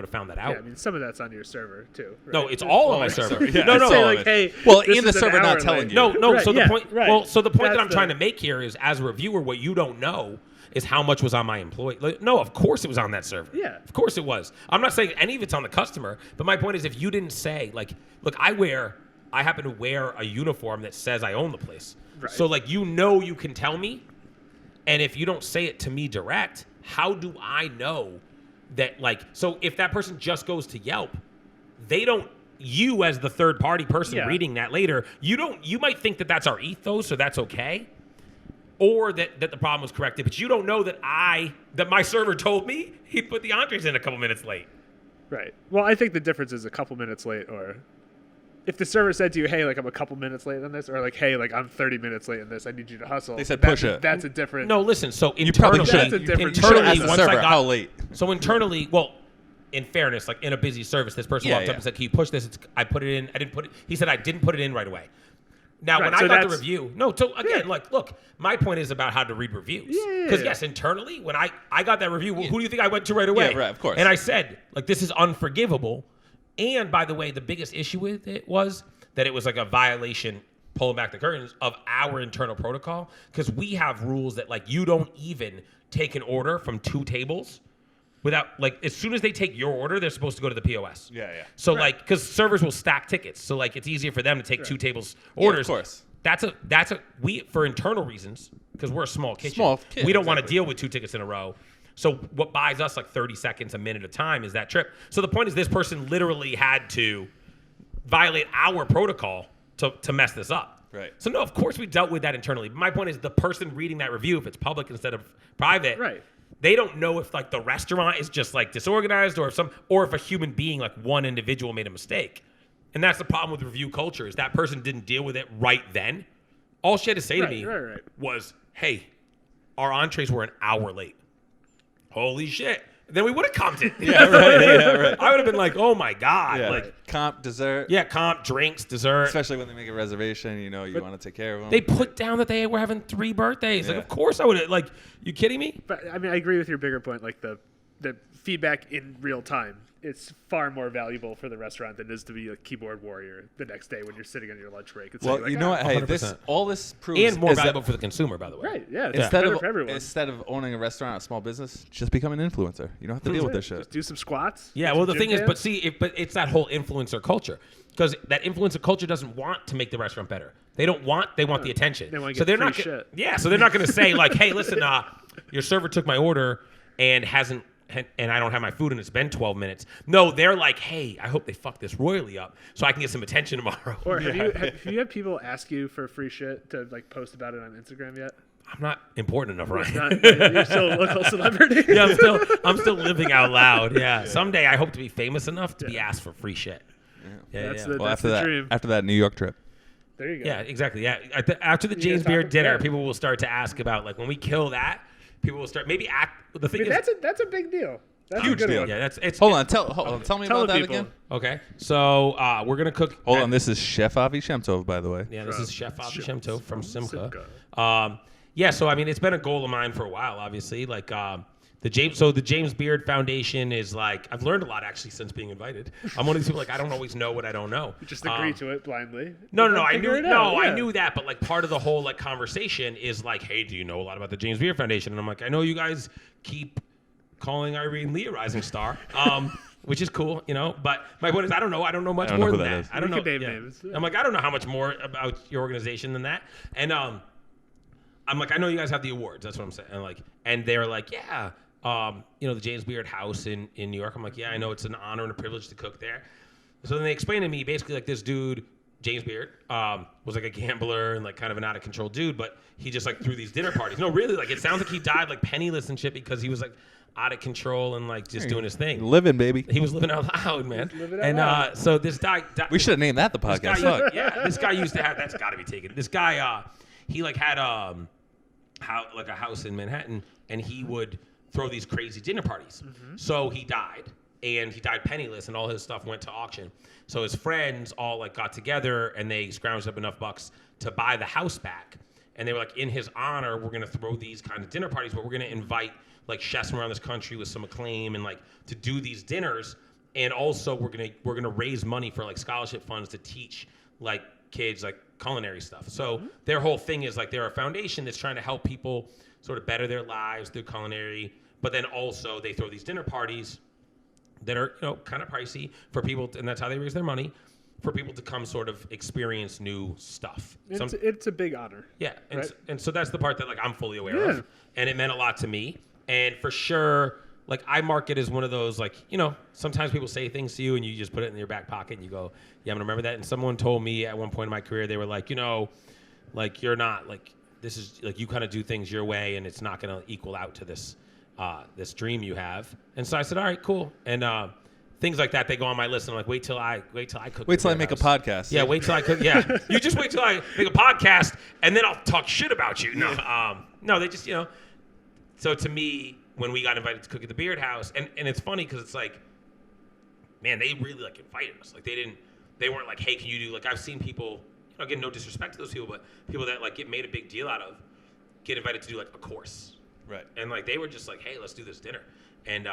found that out. Yeah, I mean some of that's on your server too. Right? No, it's all on my server. Yeah, no, it's no. all like, of hey, Well, this in the is an server not hour telling late. you. No. Right, So the yeah, point. right. Well, so the point that That's I'm trying to make here is, as a reviewer, what you don't know is how much was on my employee. Like, no, of course it was on that server. Yeah. Of course it was. I'm not saying any of it's on the customer, but my point is if you didn't say, like, look, I happen to wear a uniform that says I own the place. Right. So, like, you can tell me, and if you don't say it to me direct, how do I know that, like, so if that person just goes to Yelp, you as the third party person reading that later, you might think that that's our ethos, so that's okay. Or that the problem was corrected, but you don't know that my server told me he put the entrees in a couple minutes late. Right. Well, I think the difference is a couple minutes late, or if the server said to you, hey, like, I'm a couple minutes late on this, or like, hey, like, I'm 30 minutes late on this, I need you to hustle. They said push it. That's a different. No, listen, so You probably internally, should. That's a different- You should internally, ask the once server I got, how late. So internally, well, in fairness, like in a busy service, this person walked up and said, can you push this? I put it in. I didn't put it. He said, I didn't put it in right away. Now, Right, when so I got the that's- review, no, so again, like, look, my point is about how to read reviews. Because, yes, internally, when I got that review, who do you think I went to right away? Yeah, right, of course. And I said, like, this is unforgivable. And, by the way, the biggest issue with it was that it was like a violation, pulling back the curtains, of our internal protocol. Because we have rules that, like, you don't even take an order from 2 tables without, like, as soon as they take your order, they're supposed to go to the POS. Yeah. So, like, because servers will stack tickets. So, like, it's easier for them to take 2 tables orders. Yeah, of course. We, for internal reasons, because we're a small kitchen, Kid, we don't want to deal with 2 tickets in a row. So what buys us like 30 seconds, a minute of time is that trip. So the point is this person literally had to violate our protocol to mess this up. Right. So, no, of course we dealt with that internally. But my point is the person reading that review, if it's public instead of private, Right. they don't know if, like, the restaurant is just, like, disorganized or if a human being, like one individual, made a mistake. And that's the problem with review culture is that person didn't deal with it right then. All she had to say to me was, hey, our entrees were an hour late. Holy shit. Then we would have comped it. Yeah, right. I would have been like, oh, my God. Yeah. Like, Comp, dessert. yeah, comp, drinks, dessert. Especially when they make a reservation, you want to take care of them. They put down that they were having 3 birthdays. Yeah. Like, of course I would have. Like, you kidding me? But I mean, I agree with your bigger point. Like the feedback in real time, it's far more valuable for the restaurant than it is to be a keyboard warrior the next day when you're sitting on your lunch break. It's Well, like, you know what? Hey, 100%. all this proves And more is that valuable for the consumer, by the way. Right? Yeah. It's Instead better of for everyone. instead of owning a restaurant, a small business, just become an influencer. You don't have to deal with this shit. Just do some squats. Yeah, do well, some the thing gym is, jams. but it's that whole influencer culture. Because that influencer culture doesn't want to make the restaurant better. They want the attention. They wanna so get they're free not shit. Yeah, so they're not going to say, like, hey, listen, your server took my order and I don't have my food and it's been 12 minutes. No, they're like, hey, I hope they fuck this royally up so I can get some attention tomorrow. Or have you had people ask you for free shit to, like, post about it on Instagram yet? I'm not important enough, Ryan. You're still a local celebrity. Yeah, I'm still living out loud. Yeah. Someday I hope to be famous enough to be asked for free shit. Yeah. That's yeah. the Well, dream. after that New York trip. There you go. Yeah, exactly. Yeah. After the You James guys Beard talk- dinner, yeah. people will start to ask about, like, when we kill that, people will start maybe act. The I thing mean, is, that's a big deal. That's Huge a good deal. one. yeah, it's Hold on, tell me Tell about the that people. again. Okay, so we're gonna cook. Hold on, this is Chef Avi Shemtov, by the way. Yeah, this is Chef Avi Shemtov from Simcha. Simcha. Yeah, so I mean, it's been a goal of mine for a while. Obviously, like the James Beard Foundation is like I've learned a lot actually since being invited. I'm one of these people like I don't always know what I don't know. You just agree to it blindly. No, And then I figure knew it out. I Yeah. knew that, but like part of the whole like conversation is like, hey, do you know a lot about the James Beard Foundation? And I'm like, I know you guys keep calling Irene Lee a rising star, which is cool, But my point is, I don't know much I don't more know who than that that. is. I don't We know. could name names. I'm like, I don't know how much more about your organization than that. And I'm like, I know you guys have the awards. That's what I'm saying. And they're like, yeah, the James Beard House in New York. I'm like, yeah, I know it's an honor and a privilege to cook there. So then they explained to me basically like this dude, James Beard, was like a gambler and like kind of an out of control dude, but he just like threw these dinner parties. No, really, like it sounds like he died like penniless and shit because he was like out of control and like just doing his thing. Living, baby. He was living out loud, man. living out loud. So this guy, We should have named that the this podcast. guy, Fuck. yeah, this guy used to have. That's got to be taken. This guy, he like had a house in Manhattan, and he would throw these crazy dinner parties. So he died, and he died penniless, and all his stuff went to auction. So his friends all like got together, and they scrounged up enough bucks to buy the house back. And they were like, in his honor, we're gonna throw these kind of dinner parties, but we're gonna invite like chefs from around this country with some acclaim and like to do these dinners. And also we're gonna raise money for like scholarship funds to teach like kids like culinary stuff. So their whole thing is like they're a foundation that's trying to help people sort of better their lives through culinary. But then also they throw these dinner parties that are, kind of pricey for people, and that's how they raise their money, for people to come sort of experience new stuff. It's a big honor. Yeah, right? and so that's the part that like I'm fully aware of, and it meant a lot to me. And for sure, like I mark it as one of those like, sometimes people say things to you and you just put it in your back pocket and you go, yeah, I'm gonna remember that. And someone told me at one point in my career, they were like, like you're not like, this is like you kind of do things your way and it's not gonna equal out to this dream you have. And so I said, all right, cool. And things like that, they go on my list. And I'm like, wait till I cook. Wait till I make a podcast. Yeah, wait till I cook. Yeah, you just wait till I make a podcast, and then I'll talk shit about you. No, they just So to me, when we got invited to cook at the Beard House, and it's funny because it's like, man, they really like invited us. Like they weren't like, hey, can you do like I've seen people. Again, no disrespect to those people, but people that like get made a big deal out of get invited to do like a course. Right. And like they were just like, hey, let's do this dinner. And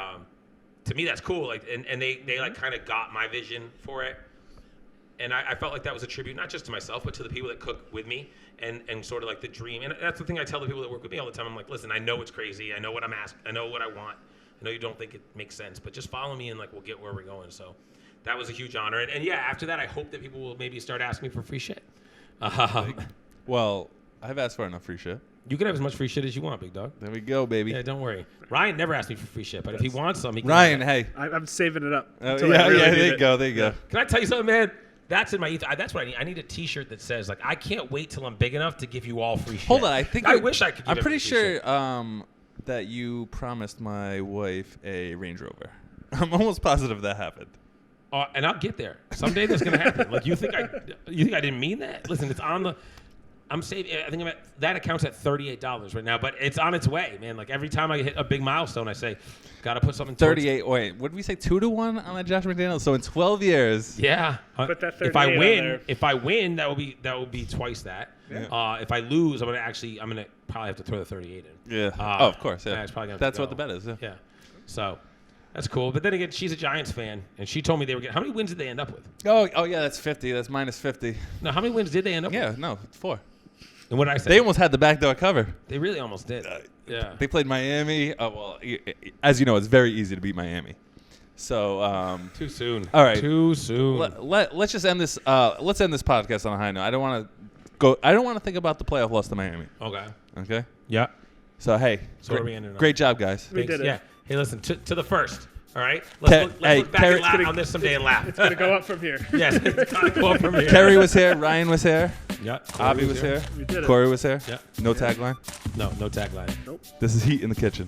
to me that's cool. Like and they like kind of got my vision for it. And I felt like that was a tribute not just to myself, but to the people that cook with me and sort of like the dream. And that's the thing I tell the people that work with me all the time. I'm like, listen, I know it's crazy. I know what I'm asking. I know what I want. I know you don't think it makes sense, but just follow me and like we'll get where we're going. So that was a huge honor. And yeah, after that, I hope that people will maybe start asking me for free shit. Well, I've asked for enough free shit. You can have as much free shit as you want, big dog. There we go, baby. Yeah, don't worry. Ryan never asked me for free shit, but if he wants some, he can. Ryan, hey. I'm saving it up. Yeah, there you go. There you go. Can I tell you something, man? That's in my ethos. That's what I need. I need a T-shirt that says, like, I can't wait till I'm big enough to give you all free shit. Hold on. I wish I could give I'm pretty free sure shit. that you promised my wife a Range Rover. I'm almost positive that happened. And I'll get there. Someday that's going to happen. Like, you think I didn't mean that? Listen, it's on the... I'm saving. I think that account's at $38 right now, but it's on its way, man. Like every time I hit a big milestone, I say, "Gotta put something." 38. Wait, what did we say? 2-1 on that Josh McDaniels. So in 12 years. Yeah. Put that 38 if I win, that will be twice that. Yeah. If I lose, I'm gonna probably have to throw the 38 in. Yeah. Of course. Yeah. It's probably That's what the bet is. Yeah. Yeah. So. That's cool. But then again, she's a Giants fan, and she told me they were getting... How many wins did they end up with? Oh yeah, that's 50. That's minus 50. No, how many wins did they end up with? Yeah, no, it's 4. And what did I say? They almost had the backdoor cover. They really almost did. Yeah. They played Miami. Well, as you know, it's very easy to beat Miami. So too soon. All right. Too soon. Let's just end this. Let's end this podcast on a high note. I don't want to think about the playoff loss to Miami. Okay. Yeah. So hey, So what are we ending on? great job, guys. We did it. Yeah. Hey, listen, to the first. All right? Let's look back and laugh on this someday and laugh. It's going to go up from here. Yes, it's going to go up from here. Kerry was here. Ryan was here. Yeah. Avi was here. We did it. Corey was here. Yeah. No tagline. No tagline. Nope. This is heat in the kitchen.